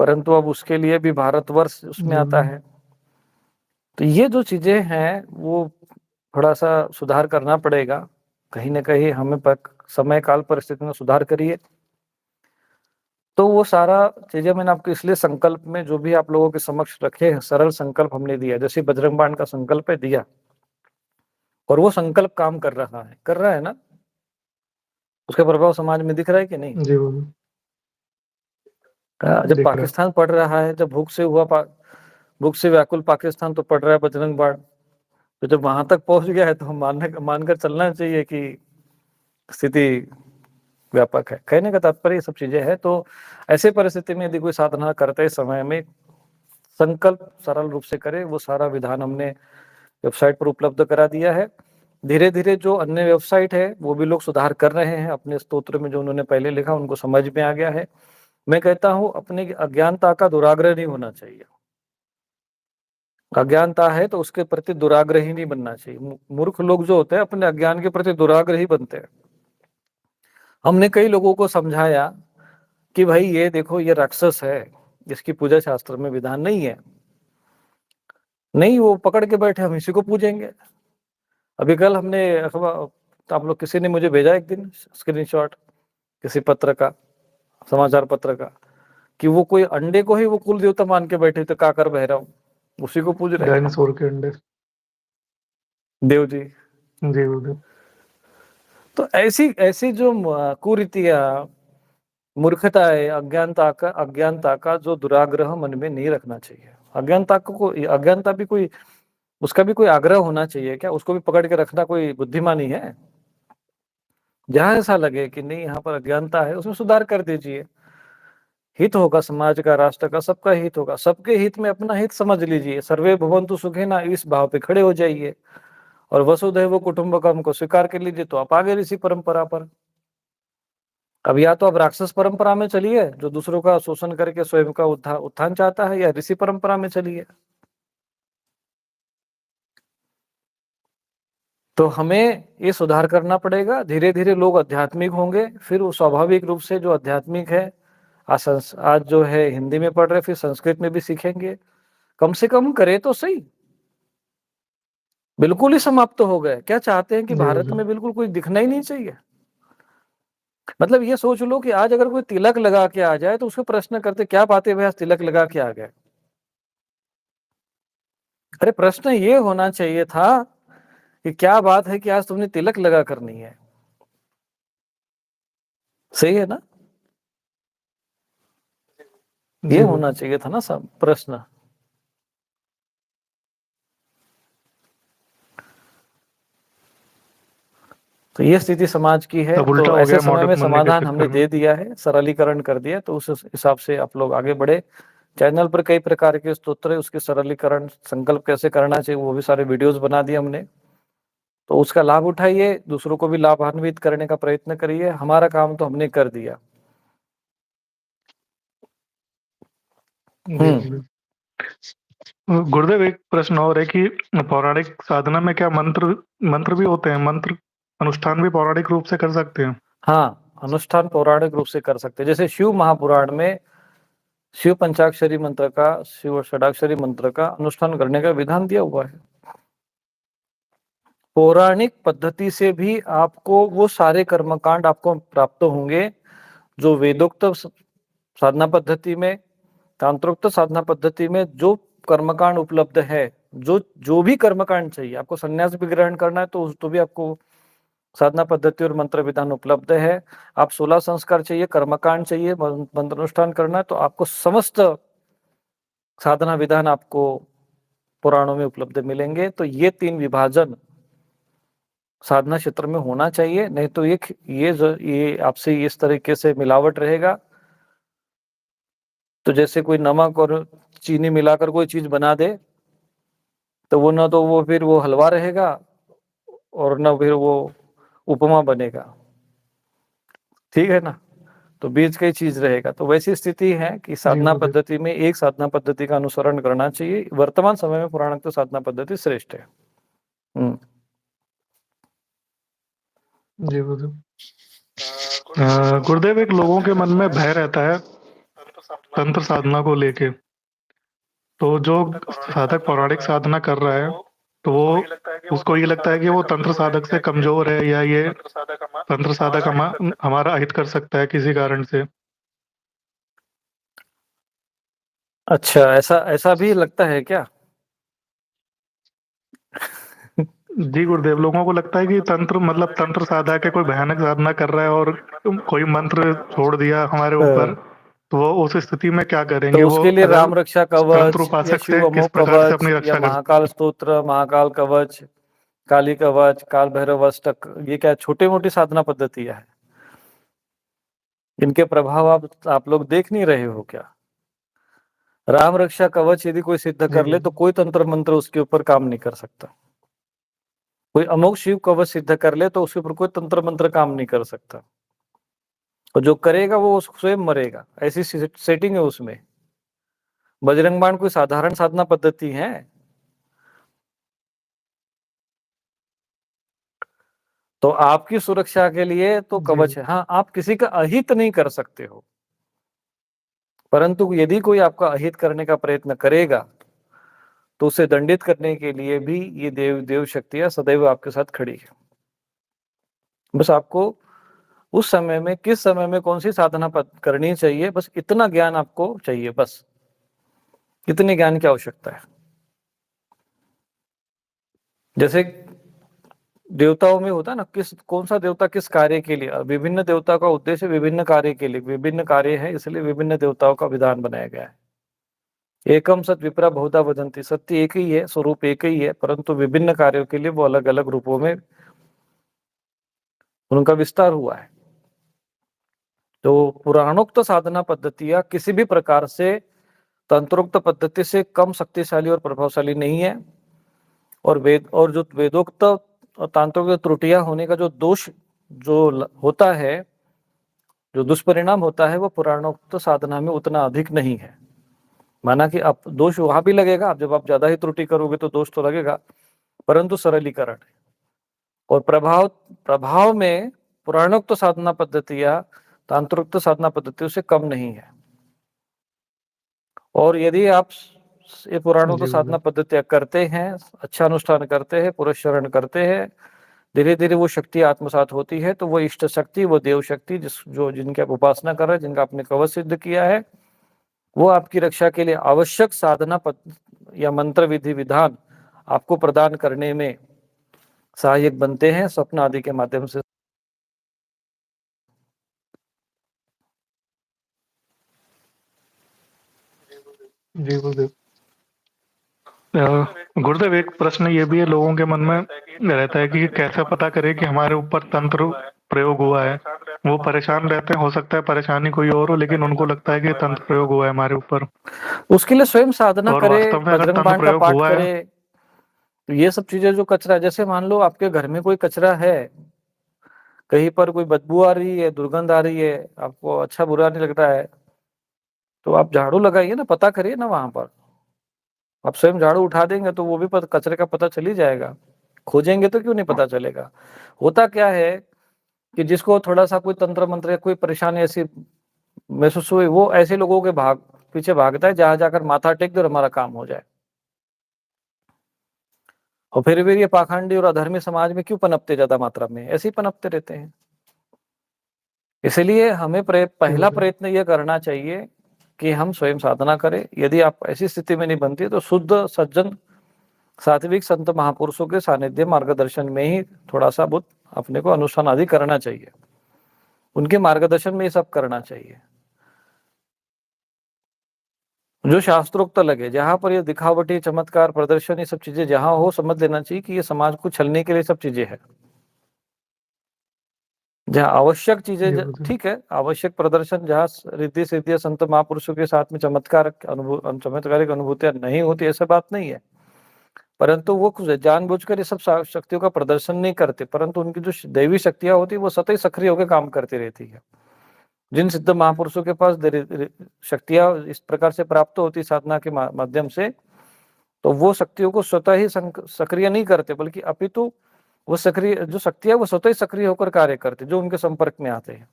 परंतु अब उसके लिए भी भारतवर्ष उसमें जी आता गुरुदेव। है। तो ये जो चीजें हैं वो थोड़ा सा सुधार करना पड़ेगा। कहीं ना कहीं हमें समय काल परिस्थिति में सुधार करिए। तो वो सारा चीजें मैंने आपको इसलिए संकल्प में जो भी आप लोगों के समक्ष रखे हैं, सरल संकल्प हमने दिया, जैसे बजरंग बाण का संकल्प है दिया, और वो संकल्प काम कर रहा है ना? उसका प्रभाव समाज में दिख रहा है कि नहीं? जी गुरुदेव। जब दिख रहा है। पाकिस्तान पढ़ रहा है, जब भूख से व्याकुल पाकिस्तान तो पढ़ रहा है बजरंग बाण। तो जब वहां तक पहुंच गया है तो हम मानकर चलना चाहिए कि स्थिति व्यापक है। कहने का तात्पर्य ये सब चीजें है। तो ऐसे परिस्थिति में यदि कोई साधना करते समय में संकल्प सरल रूप से करे, वो सारा विधान हमने वेबसाइट पर उपलब्ध करा दिया है। धीरे धीरे जो अन्य वेबसाइट है वो भी लोग सुधार कर रहे हैं। अपने स्तोत्र में जो उन्होंने पहले लिखा उनको समझ में आ गया है। मैं कहता हूं अपनी अज्ञानता का दुराग्रह नहीं होना चाहिए। अज्ञानता है तो उसके प्रति दुराग्रही नहीं बनना चाहिए। मूर्ख लोग जो होते हैं अपने अज्ञान के प्रति दुराग्रही बनते हैं। हमने कई लोगों को समझाया कि भाई ये देखो ये राक्षस है, इसकी पूजा शास्त्र में विधान नहीं है। नहीं, वो पकड़ के बैठे हम इसी को पूजेंगे। अभी कल हमने तो आप लोग किसी ने मुझे भेजा एक दिन स्क्रीनशॉट किसी पत्र का, समाचार पत्र का, कि वो कोई अंडे को ही वो कुल देवता मान के बैठे थे, काकर बहरा उसी को पूज रहे हैं डायनासोर के अंडे। देव जी। जी गुरुदेव। तो ऐसी ऐसी जो कुरीतियां, मूर्खता है, अज्ञानता का जो दुराग्रह मन में नहीं रखना चाहिए। अज्ञानता भी कोई, उसका भी कोई आग्रह होना चाहिए क्या? उसको भी पकड़ के रखना कोई बुद्धिमानी है? जहां ऐसा लगे कि नहीं यहाँ पर अज्ञानता है, उसमें सुधार कर दीजिए। हित होगा समाज का, राष्ट्र का, सबका हित होगा। सबके हित में अपना हित समझ लीजिए। सर्वे भवन्तु सुखिनः, इस भाव पे खड़े हो जाइए और वसुधैव कुटुंबकम को स्वीकार कर लीजिए, तो आप आगे इसी परंपरा पर। अब या तो आप राक्षस परंपरा में चलिए जो दूसरों का शोषण करके स्वयं का उत्थान चाहता है, या ऋषि परंपरा में चलिए। तो हमें ये सुधार करना पड़ेगा। धीरे धीरे लोग आध्यात्मिक होंगे, फिर वो स्वाभाविक रूप से जो आध्यात्मिक है, आज जो है हिंदी में पढ़ रहे, फिर संस्कृत में भी सीखेंगे। कम से कम करे तो सही। बिल्कुल ही समाप्त हो गए, क्या चाहते हैं कि जी भारत गुरुदेव। में बिल्कुल कोई दिखना ही नहीं चाहिए? मतलब ये सोच लो कि आज अगर कोई तिलक लगा के आ जाए तो उसको प्रश्न करते, क्या बात है भैया तिलक लगा के आ गए? अरे प्रश्न ये होना चाहिए था कि क्या बात है कि आज तुमने तिलक लगा कर नहीं है। सही है ना? ये जी होना गुरुदेव। चाहिए था ना सब प्रश्न। तो ये स्थिति समाज की है। सब उल्टा तो हो ऐसे गया समय मॉडर्न में बनने के समाधान हमने चक्कर में। दे दिया है, सरलीकरण कर दिया, तो उस हिसाब से आप लोग आगे बढ़े। चैनल पर कई प्रकार के स्तोत्र है, उसके सरलीकरण, संकल्प कैसे करना चाहिए, वो भी सारे वीडियोस बना दिए हमने। तो उसका लाभ उठाइए, दूसरों को भी लाभान्वित करने का प्रयत्न करिए। हमारा काम तो हमने कर दिया। जी गुरुदेव। गुरुदेव एक प्रश्न और है कि पौराणिक साधना में क्या मंत्र मंत्र भी होते हैं? मंत्र अनुष्ठान भी पौराणिक रूप से कर सकते हैं? हाँ, अनुष्ठान पौराणिक रूप से कर सकते हैं। जैसे शिव महापुराण में शिव पंचाक्षरी मंत्र का, शिव षडाक्षरी मंत्र का अनुष्ठान करने का विधान दिया हुआ है। पौराणिक पद्धति से भी आपको वो सारे कर्मकांड आपको प्राप्त होंगे जो वेदोक्त साधना पद्धति में, तांत्रोक्त साधना पद्धति में जो कर्मकांड उपलब्ध है। जो भी कर्मकांड चाहिए, आपको संन्यास भी ग्रहण करना है तो भी आपको साधना पद्धति और मंत्र विधान उपलब्ध है। आप 16 संस्कार चाहिए, कर्मकांड चाहिए, मंत्र अनुष्ठान करना है, तो आपको समस्त साधना विधान आपको पुराणों में उपलब्ध मिलेंगे। तो ये 3 विभाजन साधना क्षेत्र में होना चाहिए, नहीं तो ये आपसे इस तरीके से मिलावट रहेगा। तो जैसे कोई नमक और चीनी मिलाकर कोई चीज बना दे, तो वो ना तो वो फिर वो हलवा रहेगा और ना फिर वो उपमा बनेगा। ठीक है ना? तो बीच का ही चीज रहेगा। तो वैसी स्थिति है कि जी साधना गुरुदेव। पद्धति में एक साधना पद्धति का अनुसरण करना चाहिए। वर्तमान समय में पुराणोक्त साधना पद्धति श्रेष्ठ है। जी गुरुदेव। गुरुदेव एक लोगों के मन में भय रहता है तंत्र साधना को लेके। तो जो साधक पौराणिक साधना कर रहा है तो वो उसको ये लगता है कि वो तंत्र साधक से कमजोर है, या ये तंत्र साधक हमारा अहित कर सकता है किसी कारण से। अच्छा, ऐसा ऐसा भी लगता है क्या? जी गुरुदेव, लोगों को लगता है कि तंत्र मतलब तंत्र साधक है, कोई भयानक साधना कर रहा है और कोई मंत्र छोड़ दिया हमारे ऊपर, तो वो उस स्थिति में क्या करेंगे? तो वो उसके लिए अगर राम रक्षा तंत्र कवच या उपासक से शिव किस अमोघ प्रकार से कवच अपनी या रक्षा कर महाकाल सकते स्तोत्र, महाकाल कवच, काली कवच, काल भैरव अष्टक, ये क्या छोटी मोटी साधना पद्धतियां है? इनके प्रभाव आप लोग देख नहीं रहे हो क्या? राम रक्षा कवच यदि कोई सिद्ध हैं? जी कर ले तो गुरुदेव। कोई तंत्र मंत्र उसके ऊपर काम नहीं कर सकता। कोई अमोघ शिव कवच सिद्ध कर ले तो उसके ऊपर कोई तंत्र मंत्र काम नहीं कर सकता। और जो करेगा वो स्वयं मरेगा, ऐसी सेटिंग है उसमें। बजरंग बाण कोई साधारण साधना पद्धति है? तो आपकी सुरक्षा के लिए तो जी। कवच है। हाँ, आप किसी का अहित नहीं कर सकते हो, परंतु यदि कोई आपका अहित करने का प्रयत्न करेगा तो उसे दंडित करने के लिए भी ये देव शक्तियां सदैव आपके साथ खड़ी है। बस आपको उस समय में, किस समय में कौन सी साधना करनी चाहिए, बस इतना ज्ञान आपको चाहिए। बस इतने ज्ञान की आवश्यकता है। जैसे देवताओं में होता है ना, कौन सा देवता किस कार्य के लिए, विभिन्न देवता का उद्देश्य विभिन्न कार्य के लिए, विभिन्न कार्य है, इसलिए विभिन्न देवताओं का विधान बनाया गया है। एकम सत विप्रा बहुधा वदंती, सत्य एक ही है, स्वरूप एक ही है, परंतु विभिन्न कार्यों के लिए वो अलग अलग रूपों में उनका विस्तार हुआ है। तो पुराणोक्त साधना पद्धतियां किसी भी प्रकार से तंत्रोक्त पद्धति से कम शक्तिशाली और प्रभावशाली नहीं है। और जो वेदोक्त तांत्रिक त्रुटियां होने का जो दोष जो होता है, जो दुष्परिणाम होता है, वो पुराणोक्त साधना में उतना अधिक नहीं है। माना कि आप दोष वहां भी लगेगा, जब आप ज्यादा ही त्रुटि करोगे तो दोष तो लगेगा, परंतु सरलीकरण है। और प्रभाव में पुराणोक्त साधना पद्धतियां तांत्रिक साधना पद्धतियों से कम नहीं है। और यदि आप ये पुराणोक्त साधना पद्धतियां करते हैं, अच्छा अनुष्ठान करते हैं, पुरस्चरण करते हैं, धीरे धीरे वो शक्ति आत्मसात होती है। तो वो इष्ट शक्ति, वो देव शक्ति जिनकी आप उपासना कर रहे हैं, जिनका आपने कवच सिद्ध किया है, वो आपकी रक्षा के लिए आवश्यक साधना या मंत्र विधि विधान आपको प्रदान करने में सहायक बनते हैं, स्वप्न आदि के माध्यम से। जी गुरुदेव। गुरुदेव, एक प्रश्न ये भी है लोगों के मन में रहता है कि कैसे पता करें कि हमारे ऊपर तंत्र प्रयोग हुआ है। वो परेशान रहते हैं, हो सकता है परेशानी कोई और हो, लेकिन उनको लगता है कि तंत्र प्रयोग हुआ है हमारे ऊपर। उसके लिए स्वयं साधना और करे, वास्तव में अगर बजरंग तंत्र बाण का प्रयोग पाठ हुआ है, करे। तो ये सब चीजें जो कचरा, जैसे मान लो आपके घर में कोई कचरा है, कहीं पर कोई बदबू आ रही है, दुर्गंध आ रही है, आपको अच्छा बुरा नहीं लग रहा है, तो आप झाड़ू लगाइए ना, पता करिए ना वहां पर। आप स्वयं झाड़ू उठा देंगे तो वो भी कचरे का पता चल ही जाएगा। खोजेंगे तो क्यों नहीं पता चलेगा। होता क्या है कि जिसको थोड़ा सा कोई तंत्र मंत्र या कोई परेशानी ऐसी महसूस हुई, वो ऐसे लोगों के पीछे भागता है जहां जाकर माथा टेक दे और हमारा काम हो जाए। और फिर भी ये पाखंडी और अधर्मी समाज में क्यों पनपते, ज्यादा मात्रा में ऐसे ही पनपते रहते हैं। इसलिए हमें पहला प्रयत्न यह करना चाहिए कि हम स्वयं साधना करें। यदि आप ऐसी स्थिति में नहीं बनती तो शुद्ध सज्जन सात्विक संत महापुरुषों के सानिध्य मार्गदर्शन में ही थोड़ा सा बहुत अपने को अनुष्ठान आदि करना चाहिए। उनके मार्गदर्शन में ये सब करना चाहिए जो शास्त्रोक्त लगे। जहां पर ये दिखावटी चमत्कार प्रदर्शन ये सब चीजें जहां हो, समझ लेना चाहिए कि ये समाज को छलने के लिए सब चीजें हैं। जहाँ आवश्यक चीजें, ठीक है, आवश्यक प्रदर्शन जहाँ रिद्धि सिद्धि संत महापुरुषों के साथ में चमत्कारिक अनुभूतियां नहीं होती, ऐसा बात नहीं है। परंतु वो जानबूझकर ये सब शक्तियों का प्रदर्शन नहीं करते, परंतु उनकी जो दैवी शक्तियां होती है वो सतत सक्रिय होकर काम करती रहती है। जिन सिद्ध महापुरुषों के पास शक्तियां इस प्रकार से प्राप्त होती साधना के माध्यम से, तो वो शक्तियों को स्वतः ही सक्रिय नहीं करते, बल्कि अपितु वो सक्रिय जो शक्तियां वो स्वतः ही सक्रिय होकर कार्य करते जो उनके संपर्क में आते हैं।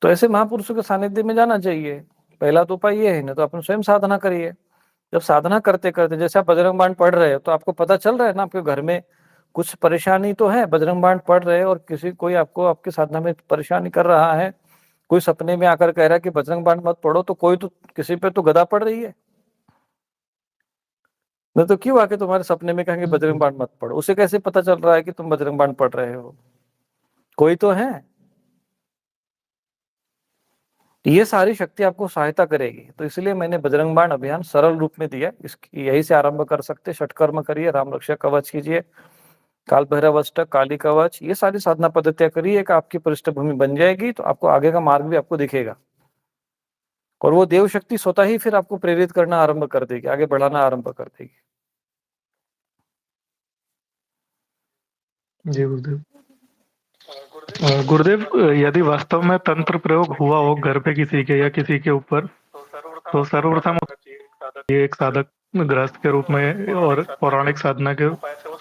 तो ऐसे महापुरुषों के सानिध्य में जाना चाहिए। पहला तो उपाय ये है, ना तो अपन स्वयं साधना करिए। जब साधना करते करते, जैसे आप बजरंग बाण पढ़ रहे हो, तो आपको पता चल रहा है ना आपके घर में कुछ परेशानी तो है। बजरंग बाण पढ़ रहे हैं और कोई आपको आपकी साधना में परेशानी कर रहा है, कोई सपने में आकर कह रहा है कि बजरंग बाण मत पढ़ो, तो कोई तो किसी पे तो गदा पड़ रही है। नहीं तो क्यों आके तुम्हारे सपने में कहेंगे बजरंग बाण मत पढ़ो। उसे कैसे पता चल रहा है कि तुम बजरंग बाण पढ़ रहे हो? कोई तो है। ये सारी शक्ति आपको सहायता करेगी। तो इसलिए मैंने बजरंग बाण अभियान सरल रूप में दिया। इसकी यही से आरंभ कर सकते। षटकर्म करिए, राम रक्षा कवच कीजिए, काल भैरव अष्टक, काली कवच, ये सारी साधना पद्धतियां करिए कि आपकी पृष्ठभूमि बन जाएगी। तो आपको आगे का मार्ग भी आपको दिखेगा और वो देव शक्ति स्वतः ही फिर आपको प्रेरित करना आरंभ कर देगी, आगे बढ़ाना आरंभ कर देगी। जी गुरुदेव। गुरुदेव, यदि वास्तव में तंत्र प्रयोग हुआ हो घर पे किसी के या किसी के ऊपर, तो सर्वप्रथम ये एक साधक गृहस्थ के रूप में और पौराणिक साधना के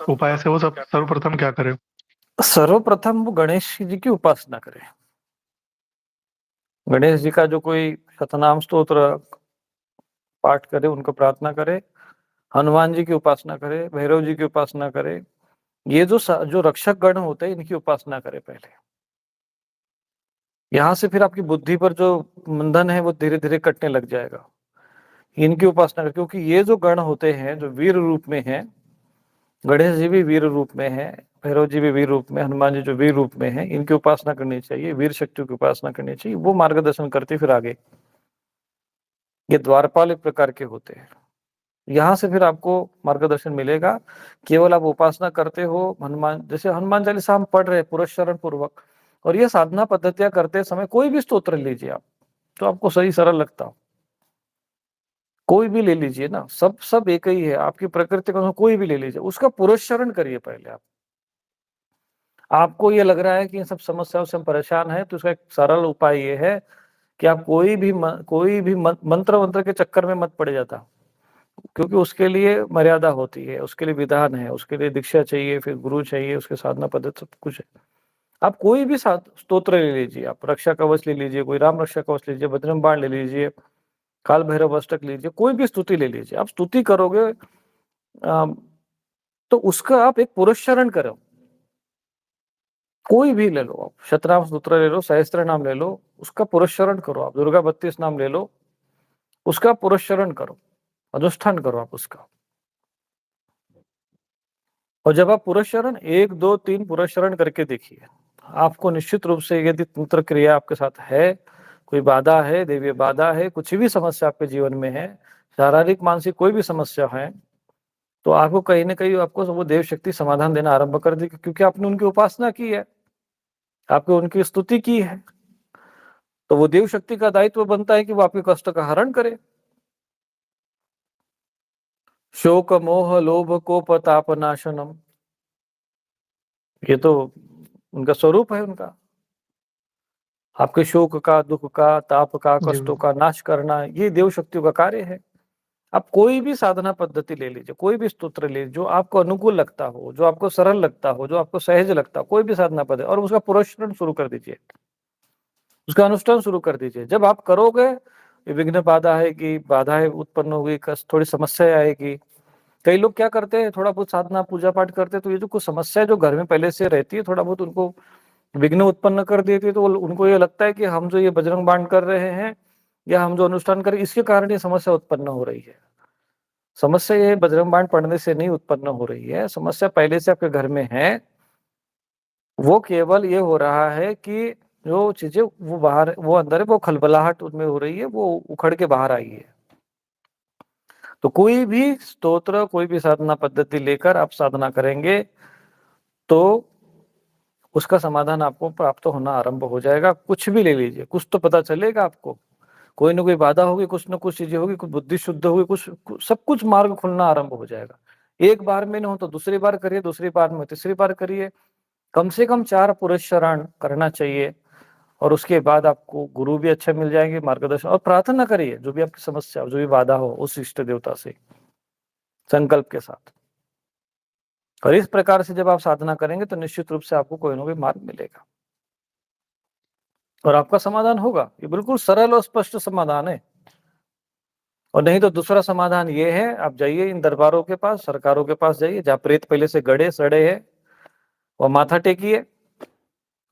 उपाय से वो सब सर्वप्रथम क्या करें? सर्वप्रथम वो गणेश जी की उपासना करें। गणेश जी का जो कोई शतनाम स्तोत्र पाठ करे, उनको प्रार्थना करे, हनुमान जी की उपासना करे, भैरव जी की उपासना करे। ये जो रक्षक गण होते हैं, इनकी उपासना करे पहले। यहाँ से फिर आपकी बुद्धि पर जो बंधन है वो धीरे-धीरे कटने लग जाएगा। इनकी उपासना करें, क्योंकि ये जो गण होते हैं, जो वीर रूप में हैं, गणेश जी भी वीर रूप में हैं, भैरव जी भी वीर रूप में, हनुमान जी जो वीर रूप में हैं, इनकी उपासना करनी चाहिए, वीर शक्तियों की उपासना करनी चाहिए। वो मार्गदर्शन करते फिर आगे। ये द्वारपाल एक प्रकार के होते हैं। यहाँ से फिर आपको मार्गदर्शन मिलेगा। केवल आप उपासना करते हो, जैसे हनुमान चालीसा हम पढ़ रहे हैं पुरस्चरण पूर्वक, और ये साधना पद्धतियां करते समय कोई भी स्तोत्र लीजिए आप, तो आपको सही सरल लगता हो। कोई भी ले लीजिए ना, सब एक ही है। आपकी प्रकृति का कोई भी ले लीजिए, उसका पुरस्चरण करिए पहले आप। आपको ये लग रहा है कि इन सब समस्याओं से हम परेशान हैं, तो इसका एक सरल उपाय ये है कि आप कोई भी मंत्र के चक्कर में मत पड़ जाता, क्योंकि उसके लिए मर्यादा होती है, उसके लिए विधान है, उसके लिए दीक्षा चाहिए, फिर गुरु चाहिए, उसके साधना पद्धति सब कुछ है। आप कोई भी स्तोत्र ले लीजिए, आप रक्षा कवच ले लीजिए, कोई राम रक्षा कवच लीजिए, बजरंग बाण ले लीजिए, काल भैरव अष्टक लीजिए, कोई भी स्तुति ले लीजिए। आप स्तुति करोगे तो उसका आप एक पुरस्चरण करो। कोई भी ले लो आप, शतनाम स्तोत्र ले लो, सहस्त्र नाम ले लो, उसका पुरस्चरण करो आप। दुर्गा 32 नाम ले लो, उसका पुरस्चरण करो, अनुष्ठान करो आप उसका। और जब आप पुरस्चरण 1, 2, 3 पुरस्चरण करके देखिए, आपको निश्चित रूप से यदि तंत्र क्रिया आपके साथ है, कोई बाधा है, दैवीय बाधा है, कुछ भी समस्या आपके जीवन में है, शारीरिक, मानसिक कोई भी समस्या है, तो आपको कहीं न कहीं आपको वो देव शक्ति समाधान देना आरंभ कर देगी, क्योंकि आपने उनकी उपासना की है, आपने उनकी स्तुति की है। तो वो देव शक्ति का दायित्व बनता है कि वो आपके कष्ट का हरण करे। शोक, मोह, लोभ, कोप, ताप नाशनम, ये तो उनका स्वरूप है उनका। आपके शोक का, दुख का, ताप का, जी, कष्टों का नाश करना, ये देव शक्तियों का कार्य है। आप कोई भी साधना पद्धति ले लीजिए, कोई भी स्तोत्र ले, जो आपको अनुकूल लगता हो, जो आपको सरल लगता हो, जो आपको सहज लगता हो, कोई भी साधना पद्धति, और उसका पुरस्चरण शुरू कर दीजिए, उसका अनुष्ठान शुरू कर दीजिए। जब आप करोगे, विघ्न बाधा आएगी, बाधाएं उत्पन्न होगी, थोड़ी समस्या आएगी। कई लोग क्या करते हैं, थोड़ा बहुत साधना पूजा पाठ करते हैं, तो ये जो कुछ समस्या जो घर में पहले से रहती है, थोड़ा बहुत उनको विघ्न उत्पन्न कर देती है, तो उनको ये लगता है कि हम जो ये बजरंग बाण कर रहे हैं, या हम जो अनुष्ठान कर रहे हैं, इसके कारण ये समस्या उत्पन्न हो रही है। समस्या ये बजरंग बाण पढ़ने से नहीं उत्पन्न हो रही है, समस्या पहले से आपके घर में है। वो केवल ये हो रहा है कि जो चीजें वो बाहर, वो अंदर है, वो खलबलाहट उनमें हो रही है, वो उखड़ के बाहर आई है। तो कोई भी स्तोत्र, कोई भी साधना पद्धति लेकर आप साधना करेंगे, तो उसका समाधान आपको प्राप्त होना आरंभ हो जाएगा। कुछ भी ले लीजिए, कुछ तो पता चलेगा आपको। कोई ना कोई बाधा होगी, कुछ ना कुछ चीजें होगी, कुछ बुद्धि शुद्ध होगी, सब कुछ मार्ग खुलना आरंभ हो जाएगा। एक बार में न हो तो दूसरी बार करिए, दूसरी बार में तीसरी बार करिए। कम से कम 4 पुरस्चरण करना चाहिए, और उसके बाद आपको गुरु भी अच्छे मिल जाएंगे, मार्गदर्शन, और प्रार्थना करिए जो भी आपकी समस्या, जो भी बाधा हो, उस इष्ट देवता से संकल्प के साथ। और इस प्रकार से जब आप साधना करेंगे, तो निश्चित रूप से आपको कोई ना कोई मार्ग मिलेगा, और आपका समाधान होगा। ये बिल्कुल सरल और स्पष्ट समाधान है। और नहीं तो दूसरा समाधान ये है, आप जाइए इन दरबारों के पास, सरकारों के पास जाइए, जहाँ प्रेत पहले से गड़े सड़े हैं, और माथा टेकिए,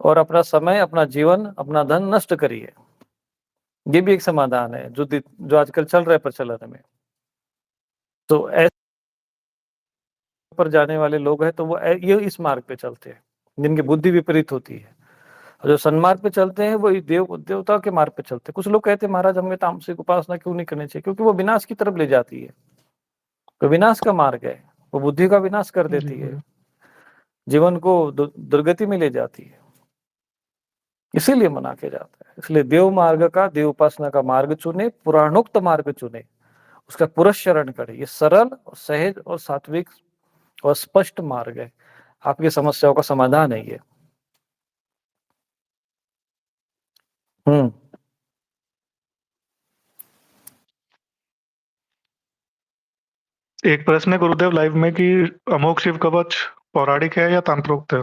और अपना समय, अपना जीवन, अपना धन नष्ट करिए। ये भी एक समाधान है जो आजकल चल रहा है प्रचलन में। तो ऐसे पर जाने वाले लोग हैं, तो वो ये इस मार्ग पे चलते हैं, जिनकी बुद्धि विपरीत होती है। और जो सन्मार्ग पे चलते हैं, वो देवता के मार्ग पे चलते हैं। कुछ लोग कहते हैं, महाराज हमें तामसिक उपासना क्यों नहीं करनी चाहिए? क्योंकि वो विनाश की तरफ ले जाती है। तो विनाश का मार्ग है, वो बुद्धि का विनाश कर जी, देती है, गुरु। जीवन को दुर्गति में ले जाती है। इसीलिए मना किया जाता है। इसलिए देव मार्ग का, देव उपासना का मार्ग चुने, पुराणोक्त मार्ग चुने, उसका पुरस्चरण करे। ये सरल और सहज और सात्विक और स्पष्ट मार्ग है, आपकी समस्याओं का समाधान है ये। हम्म। एक प्रश्न है गुरुदेव लाइव में कि अमोघ शिव कवच पौराणिक है या तंत्रोक्त है?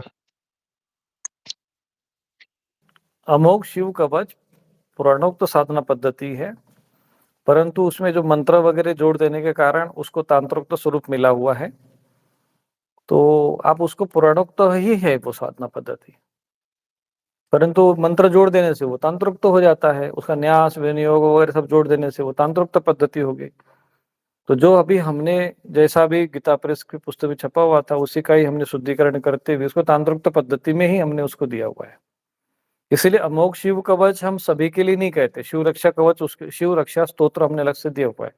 अमोघ शिव कवच पुराणोक्त साधना पद्धति है, परंतु उसमें जो मंत्र वगैरह जोड़ देने के कारण उसको तांत्रोक्त स्वरूप मिला हुआ है। तो आप उसको पुराणोक्त ही है वो साधना पद्धति, परंतु मंत्र जोड़ देने से वो तांत्रोक्त हो जाता है। उसका न्यास विनियोग वगैरह सब जोड़ देने से वो तांत्रोक्त पद्धति हो गई। तो जो अभी हमने जैसा भी गीता प्रेस की पुस्तक में छपा हुआ था उसी का ही हमने शुद्धिकरण करते हुए उसको तांत्रोक्त पद्धति में ही हमने उसको दिया हुआ है। इसीलिए अमोघ शिव कवच हम सभी के लिए नहीं कहते। शिव रक्षा कवच, उसके शिव रक्षा स्तोत्र हमने अलग से दिया हुआ है।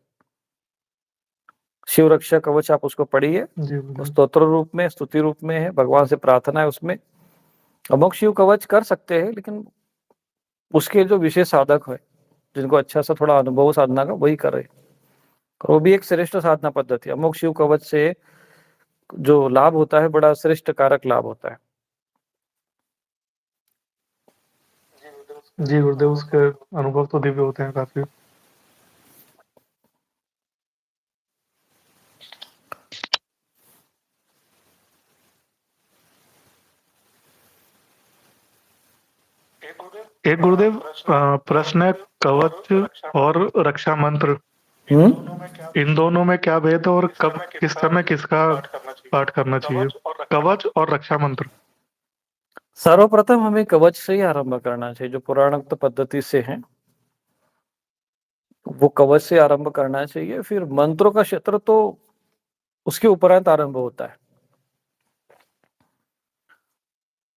शिव रक्षा कवच आप उसको पढ़िए, जी वो गुरुदेव। स्तोत्र रूप में, स्तुति रूप में है, भगवान से प्रार्थना है उसमें। अमोघ शिव कवच कर सकते हैं, लेकिन उसके जो विशेष साधक है, जिनको अच्छा सा थोड़ा अनुभव साधना का, वही करे। और वो भी एक श्रेष्ठ साधना पद्धति है। अमोघ शिव कवच से जो लाभ होता है बड़ा श्रेष्ठ कारक लाभ होता है। जी गुरुदेव, उसके अनुभव तो दिव्य होते हैं काफी। एक गुरुदेव प्रश्न है, कवच और रक्षा मंत्र, इन दोनों में क्या भेद है और कब किस समय किसका पाठ करना चाहिए? कवच और रक्षा मंत्र। सर्वप्रथम हमें कवच से ही आरंभ करना चाहिए, जो पुराणोक्त पद्धति से है वो कवच से आरंभ करना चाहिए। फिर मंत्रों का क्षेत्र तो उसके उपरांत आरंभ होता है।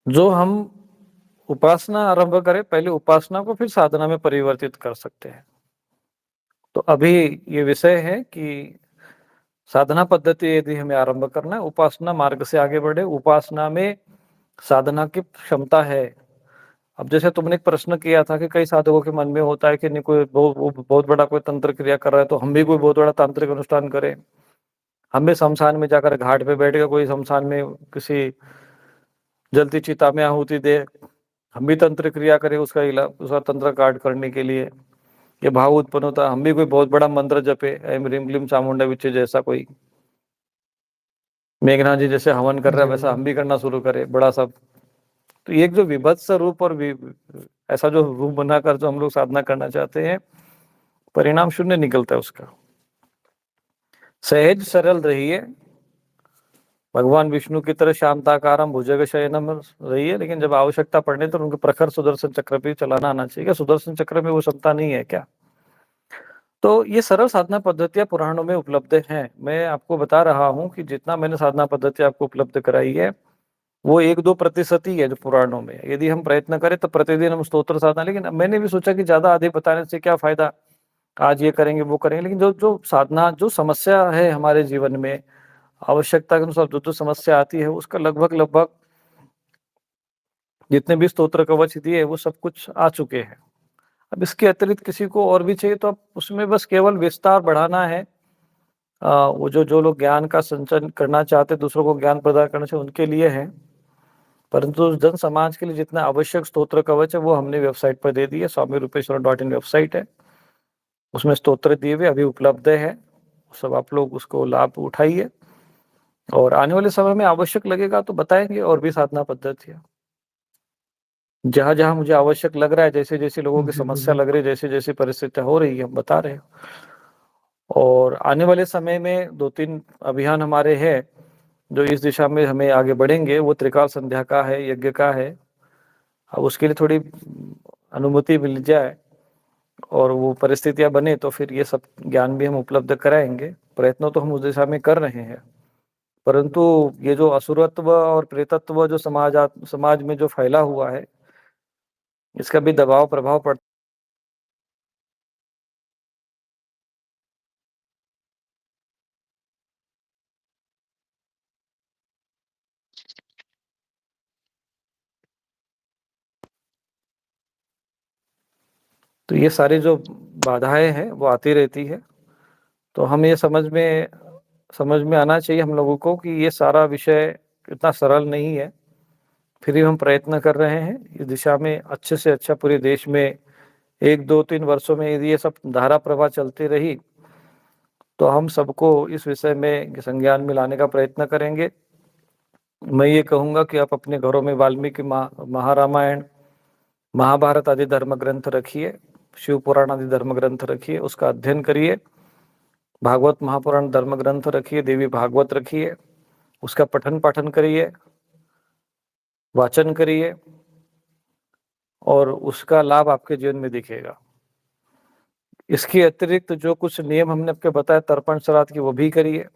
जो हम उपासना आरंभ करें, पहले उपासना को फिर साधना में परिवर्तित कर सकते हैं। तो अभी ये विषय है कि साधना पद्धति यदि हमें आरंभ करना है, उपासना मार्ग से आगे बढ़े, उपासना में साधना की क्षमता है। अब जैसे तुमने एक प्रश्न किया था कि कई साधकों के मन में होता है कि नहीं, कोई बहुत बड़ा कोई तंत्र क्रिया कर रहा है तो हम भी कोई बहुत बड़ा तांत्रिक अनुष्ठान करें, हम भी शमशान में जाकर घाट पे बैठ कर कोई शमशान में किसी जलती चिता में आहुति दे, हम भी तंत्र क्रिया करें उसका तंत्र काट करने के लिए। ये भाव उत्पन्न होता है, हम भी कोई बहुत बड़ा मंत्र जपे, ऐम ह्रीम क्लीम चामुंडा विच्चे जैसा, कोई मेघनाथ जी जैसे हवन कर रहा है वैसा हम भी करना शुरू करें बड़ा सब। तो एक जो विभत्स रूप और ऐसा जो रूप बनाकर जो हम लोग साधना करना चाहते हैं, परिणाम शून्य निकलता है उसका। सहज सरल रहिए, भगवान विष्णु की तरह शांताकारम भुजग शयनम रहिए, लेकिन जब आवश्यकता पड़ने तो उनके प्रखर सुदर्शन चक्र भी चलाना आना चाहिए। क्या सुदर्शन चक्र में वो क्षमता नहीं है क्या? तो ये सरल साधना पद्धतियां पुराणों में उपलब्ध हैं। मैं आपको बता रहा हूँ कि जितना मैंने साधना पद्धति आपको उपलब्ध कराई है वो 1-2% ही है जो पुराणों में। यदि हम प्रयत्न करें तो प्रतिदिन हम स्तोत्र साधना, लेकिन मैंने भी सोचा कि ज्यादा अधिक बताने से क्या फायदा, आज ये करेंगे वो करेंगे, लेकिन जो जो साधना, जो समस्या है हमारे जीवन में, आवश्यकता के अनुसार जो जो समस्या आती है उसका लगभग लगभग जितने भी स्तोत्र कवच दिए वो सब कुछ आ चुके हैं। अब इसके अतिरिक्त किसी को और भी चाहिए तो आप उसमें बस केवल विस्तार बढ़ाना है। वो जो जो लोग ज्ञान का संचयन करना चाहते हैं, दूसरों को ज्ञान प्रदान करना चाहिए, उनके लिए है। परंतु जन समाज के लिए जितना आवश्यक स्तोत्र कवच है वो हमने वेबसाइट पर दे दिए। swamirupesh.in वेबसाइट है, उसमें स्तोत्र दिए हुए अभी उपलब्ध है। सब आप लोग उसको लाभ उठाइए, और आने वाले समय में आवश्यक लगेगा तो बताएंगे और भी साधना पद्धतियां। जहां जहां मुझे आवश्यक लग रहा है, जैसे जैसे लोगों की जी समस्या गुरुदेव। लग रही है, जैसे जैसे परिस्थितियां हो रही है, हम बता रहे हैं। और आने वाले समय में 2-3 अभियान हमारे हैं जो इस दिशा में हमें आगे बढ़ेंगे। वो त्रिकाल संध्या का है, यज्ञ का है। अब उसके लिए थोड़ी अनुमति मिल जाए और वो परिस्थितियां बने तो फिर ये सब ज्ञान भी हम उपलब्ध कराएंगे। प्रयत्न तो हम उस दिशा में कर रहे हैं, परंतु ये जो असुरत्व और प्रेतत्व जो समाज में जो फैला हुआ है, इसका भी दबाव प्रभाव पड़ता। तो ये सारी जो बाधाएं हैं वो आती रहती है। तो हम ये समझ में आना चाहिए हम लोगों को कि ये सारा विषय इतना सरल नहीं है। फिर भी हम प्रयत्न कर रहे हैं इस दिशा में अच्छे से अच्छा। पूरे देश में 1-2-3 वर्षों में यदि ये सब धारा प्रवाह चलती रही तो हम सबको इस विषय में संज्ञान में लाने का प्रयत्न करेंगे। मैं ये कहूँगा कि आप अपने घरों में वाल्मीकि महारामायण, महाभारत आदि धर्म ग्रंथ रखिए, शिव पुराण आदि धर्म ग्रंथ रखिए, उसका अध्ययन करिए। भागवत महापुराण धर्म ग्रंथ रखिए, देवी भागवत रखिए, उसका पठन पाठन करिए, वाचन करिए और उसका लाभ आपके जीवन में दिखेगा। इसके अतिरिक्त जो कुछ नियम हमने आपको बताया तर्पण श्राद्ध की, वो भी करिए।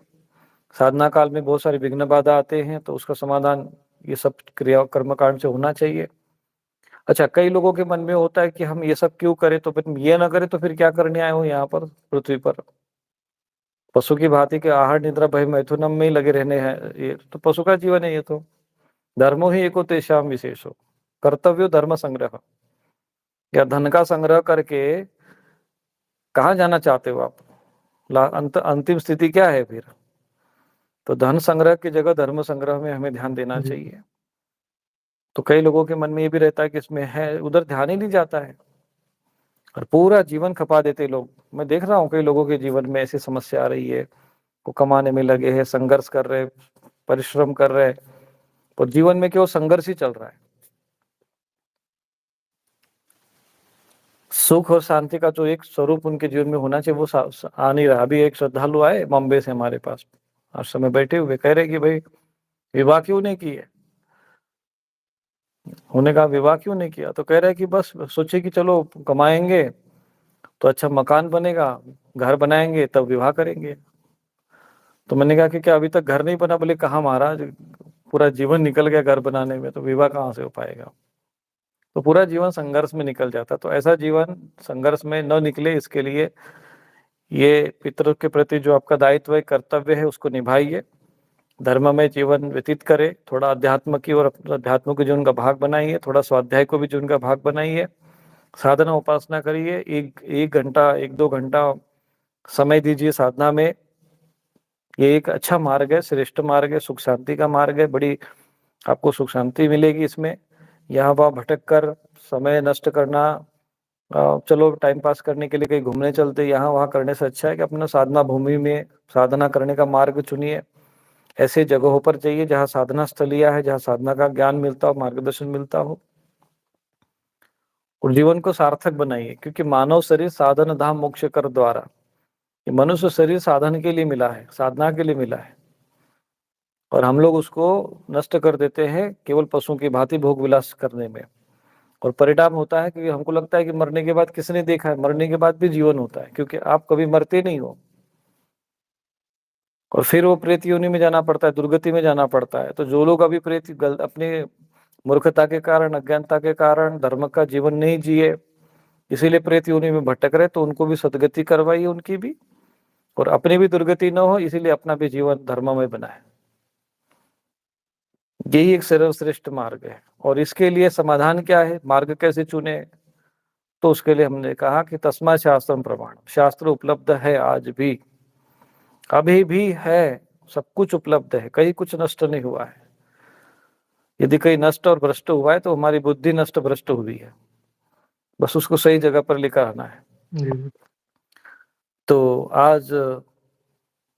साधना काल में बहुत सारे विघ्न बाधा आते हैं, तो उसका समाधान ये सब क्रिया कर्मकांड से होना चाहिए। अच्छा, कई लोगों के मन में होता है कि हम ये सब क्यों करें, तो फिर ये ना करें तो फिर क्या करने आए हो यहाँ पर पृथ्वी पर? पशु की भांति के आहार निद्रा भय मैथुनम में ही लगे रहने हैं, ये तो पशु का जीवन है। ये तो धर्मो ही एको तेषाम विशेषो कर्तव्यो धर्म संग्रह। या धन का संग्रह करके कहाँ जाना चाहते हो आप? अंतिम स्थिति क्या है फिर? तो धन संग्रह की जगह धर्म संग्रह में हमें ध्यान देना जी। चाहिए। तो कई लोगों के मन में ये भी रहता है कि इसमें है, उधर ध्यान ही नहीं जाता है और पूरा जीवन खपा देते लोग। मैं देख रहा हूँ कई लोगों के जीवन में ऐसी समस्या आ रही है, वो कमाने में लगे हैं, संघर्ष कर रहे, परिश्रम कर रहे, और जीवन में केवल संघर्ष ही चल रहा है। सुख और शांति का जो एक स्वरूप उनके जीवन में होना चाहिए, वो आ नहीं रहा। अभी एक श्रद्धालु आए बॉम्बे से हमारे पास, आश्रम में बैठे हुए, कह रहे कि भाई विवाह क्यों नहीं किए? उन्होंने कहा विवाह क्यों नहीं किया? तो कह रहे कि बस सोचे कि चलो कमाएंगे तो अच्छा मकान बनेगा, घर बनाएंगे तब विवाह करेंगे। तो मैंने कहा कि क्या अभी तक घर नहीं बना? बोले कहाँ महाराज, पूरा जीवन निकल गया घर बनाने में, तो विवाह कहाँ से हो पाएगा? तो पूरा जीवन संघर्ष में निकल जाता। तो ऐसा जीवन संघर्ष में न निकले, इसके लिए ये पितरों के प्रति जो आपका दायित्व है, कर्तव्य है, उसको निभाइए। धर्ममय जीवन व्यतीत करें, थोड़ा अध्यात्म की और अध्यात्म को जीवन का भाग बनाइए, थोड़ा स्वाध्याय को भी जीवन का भाग बनाइए, साधना उपासना करिए। एक घंटा 1-2 घंटा समय दीजिए साधना में। ये एक अच्छा मार्ग है, श्रेष्ठ मार्ग है, सुख शांति का मार्ग है। बड़ी आपको सुख शांति मिलेगी इसमें। यहाँ वहाँ भटक कर समय नष्ट करना, चलो टाइम पास करने के लिए कहीं घूमने चलते, यहाँ वहाँ करने से अच्छा है कि अपना साधना भूमि में साधना करने का मार्ग चुनिए। ऐसे जगहों पर जाइए जहाँ साधना स्थलियाँ है, जहाँ साधना का ज्ञान मिलता हो, मार्गदर्शन मिलता हो, और जीवन को सार्थक बनाइए। क्योंकि मानव शरीर साधन धाम मोक्ष कर द्वारा, ये मनुष्य शरीर साधन के लिए मिला है, साधना के लिए मिला है, और हम लोग उसको नष्ट कर देते हैं केवल पशुओं की भांति भोग विलास करने में। और परिणाम होता है कि हमको लगता है कि मरने के बाद किसने देखा है? मरने के बाद भी जीवन होता है, क्योंकि आप कभी मरते नहीं हो। और फिर वो प्रेत योनि में जाना पड़ता है, दुर्गति में जाना पड़ता है। तो जो लोग अभी अपने मूर्खता के कारण, अज्ञानता के कारण धर्म का जीवन नहीं जिए, इसीलिए प्रेत योनि में भटक रहे, तो उनको भी सदगति करवाइए उनकी भी, और अपनी भी दुर्गति न हो, इसीलिए अपना भी जीवन धर्ममय बनाए। यही एक सर्वश्रेष्ठ मार्ग है। और इसके लिए समाधान क्या है, मार्ग कैसे चुने? तो उसके लिए हमने कहा कि तस्मा शास्त्रम प्रमाण, शास्त्र उपलब्ध है आज भी, अभी भी है, सब कुछ उपलब्ध है, कहीं कुछ नष्ट नहीं हुआ है। यदि कहीं नष्ट और भ्रष्ट हुआ है तो हमारी बुद्धि नष्ट भ्रष्ट हुई है, बस उसको सही जगह पर लेकर आना है। जी। तो आज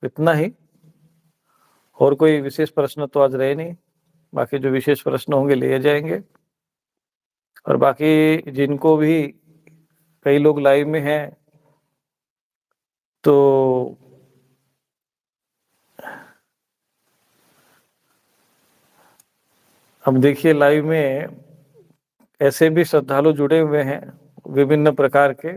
इतना ही, और कोई विशेष प्रश्न तो आज रहे नहीं। बाकी जो विशेष प्रश्न होंगे लिए जाएंगे। और बाकी जिनको भी, कई लोग लाइव में हैं, तो अब देखिए लाइव में ऐसे भी श्रद्धालु जुड़े हुए हैं विभिन्न प्रकार के।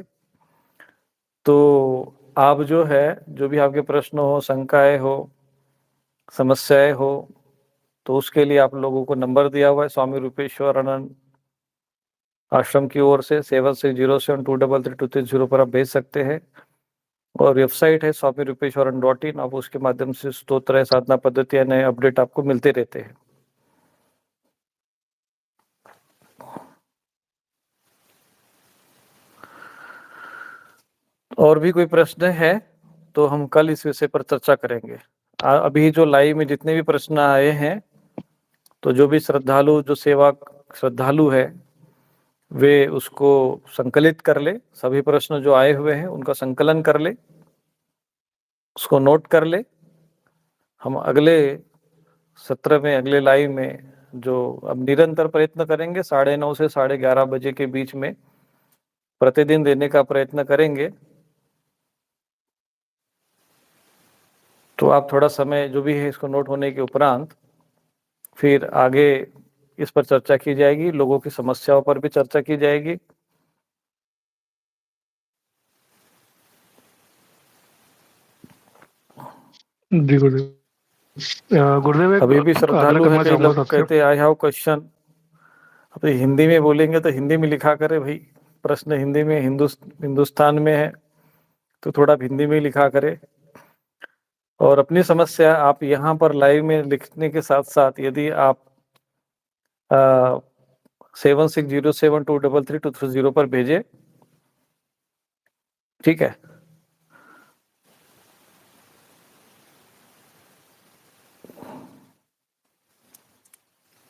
तो आप जो है, जो भी आपके प्रश्न हो, शंकाएं हो, समस्याएं हो, तो उसके लिए आप लोगों को नंबर दिया हुआ है स्वामी रूपेश्वरानंद आश्रम की ओर से 7607233230 पर आप भेज सकते हैं। और वेबसाइट है swamirupeeshwaran.in, आप उसके माध्यम से स्तोत्र, साधना पद्धति या नए अपडेट आपको मिलते रहते हैं। और भी कोई प्रश्न है तो हम कल इस विषय पर चर्चा करेंगे। अभी जो लाइव में जितने भी प्रश्न आए हैं, तो जो भी श्रद्धालु, जो सेवा श्रद्धालु है, वे उसको संकलित कर ले। सभी प्रश्न जो आए हुए हैं उनका संकलन कर ले, उसको नोट कर ले। हम अगले सत्र में, अगले लाइव में जो अब निरंतर प्रयत्न करेंगे 9:30 से 11:30 बजे के बीच में प्रतिदिन देने का प्रयत्न करेंगे। तो आप थोड़ा समय जो भी है इसको नोट होने के उपरांत फिर आगे इस पर चर्चा की जाएगी, लोगों की समस्याओं पर भी चर्चा की जाएगी। जी गुरुदेव। गुरुदेव अभी भी एक आग्रह श्रद्धालु है, करना कई चाहूंगा लोग सबसे। कहते हैं आई हैव क्वेश्चन। अब हिंदी में बोलेंगे तो हिंदी में लिखा करे भाई, प्रश्न हिंदी में, हिंदुस्तान में है तो थोड़ा हिंदी में लिखा करे। और अपनी समस्या आप यहाँ पर लाइव में लिखने के साथ साथ यदि आप 7607233230 पर भेजे, ठीक है।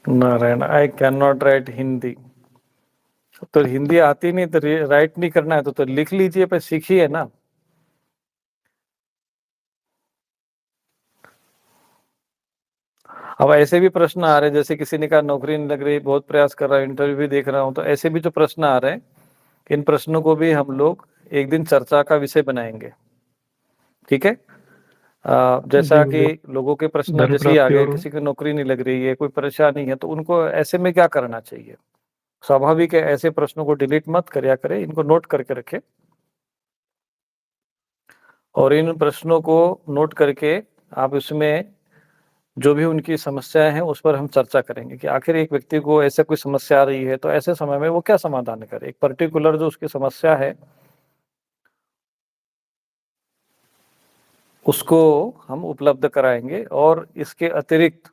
Narayan, I can not right Hindi. तो हिंदी आती नहीं तो राइट नहीं करना है तो लिख लीजिए, पर सीखिए ना। अब ऐसे भी प्रश्न आ रहे हैं, जैसे किसी ने कहा नौकरी नहीं लग रही, बहुत प्रयास कर रहा है, इंटरव्यू भी देख रहा हूं, तो ऐसे भी जो प्रश्न आ रहे हैं, इन प्रश्नों को भी हम लोग एक दिन चर्चा का विषय बनाएंगे, ठीक है। जी जैसा कि गुरुदेव। लोगों के प्रश्न धन जैसे ही आ प्राप्ति गए, और किसी की नौकरी नहीं लग रही है, कोई परेशानी है, तो उनको ऐसे में क्या करना चाहिए। स्वाभाविक है, ऐसे प्रश्नों को डिलीट मत करया करें, इनको नोट करके रखें और इन प्रश्नों को नोट करके आप इसमें जो भी उनकी समस्याएं हैं उस पर हम चर्चा करेंगे कि आखिर एक व्यक्ति को ऐसे कोई समस्या आ रही है तो ऐसे समय में वो क्या समाधान करे। एक पर्टिकुलर जो उसकी समस्या है उसको हम उपलब्ध कराएंगे। और इसके अतिरिक्त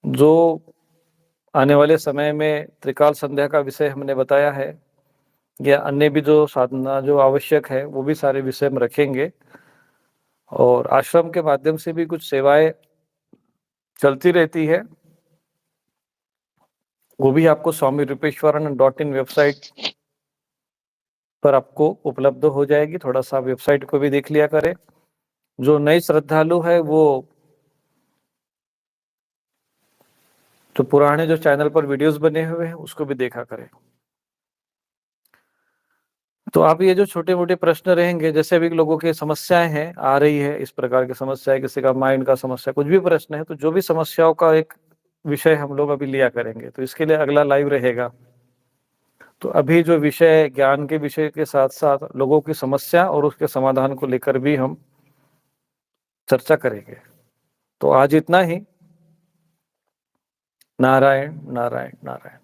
जो आने वाले समय में त्रिकाल संध्या का विषय हमने बताया है या अन्य भी जो साधना जो आवश्यक है वो भी सारे विषय हम रखेंगे। और आश्रम के माध्यम से भी कुछ सेवाएं चलती रहती है, वो भी आपको swami-rupeeshwaran.in वेबसाइट पर आपको उपलब्ध हो जाएगी। थोड़ा सा वेबसाइट को भी देख लिया करें। जो नई श्रद्धालु है वो जो पुराने जो चैनल पर वीडियोस बने हुए हैं उसको भी देखा करें। तो आप ये जो छोटे मोटे प्रश्न रहेंगे, जैसे भी लोगों की समस्याएं हैं आ रही है, इस प्रकार की समस्या है, किसी का माइंड का समस्या, कुछ भी प्रश्न है, तो जो भी समस्याओं का एक विषय हम लोग अभी लिया करेंगे, तो इसके लिए अगला लाइव रहेगा। तो अभी जो विषय ज्ञान के विषय के साथ साथ लोगों की समस्या और उसके समाधान को लेकर भी हम चर्चा करेंगे। तो आज इतना ही। नारायण नारायण नारायण।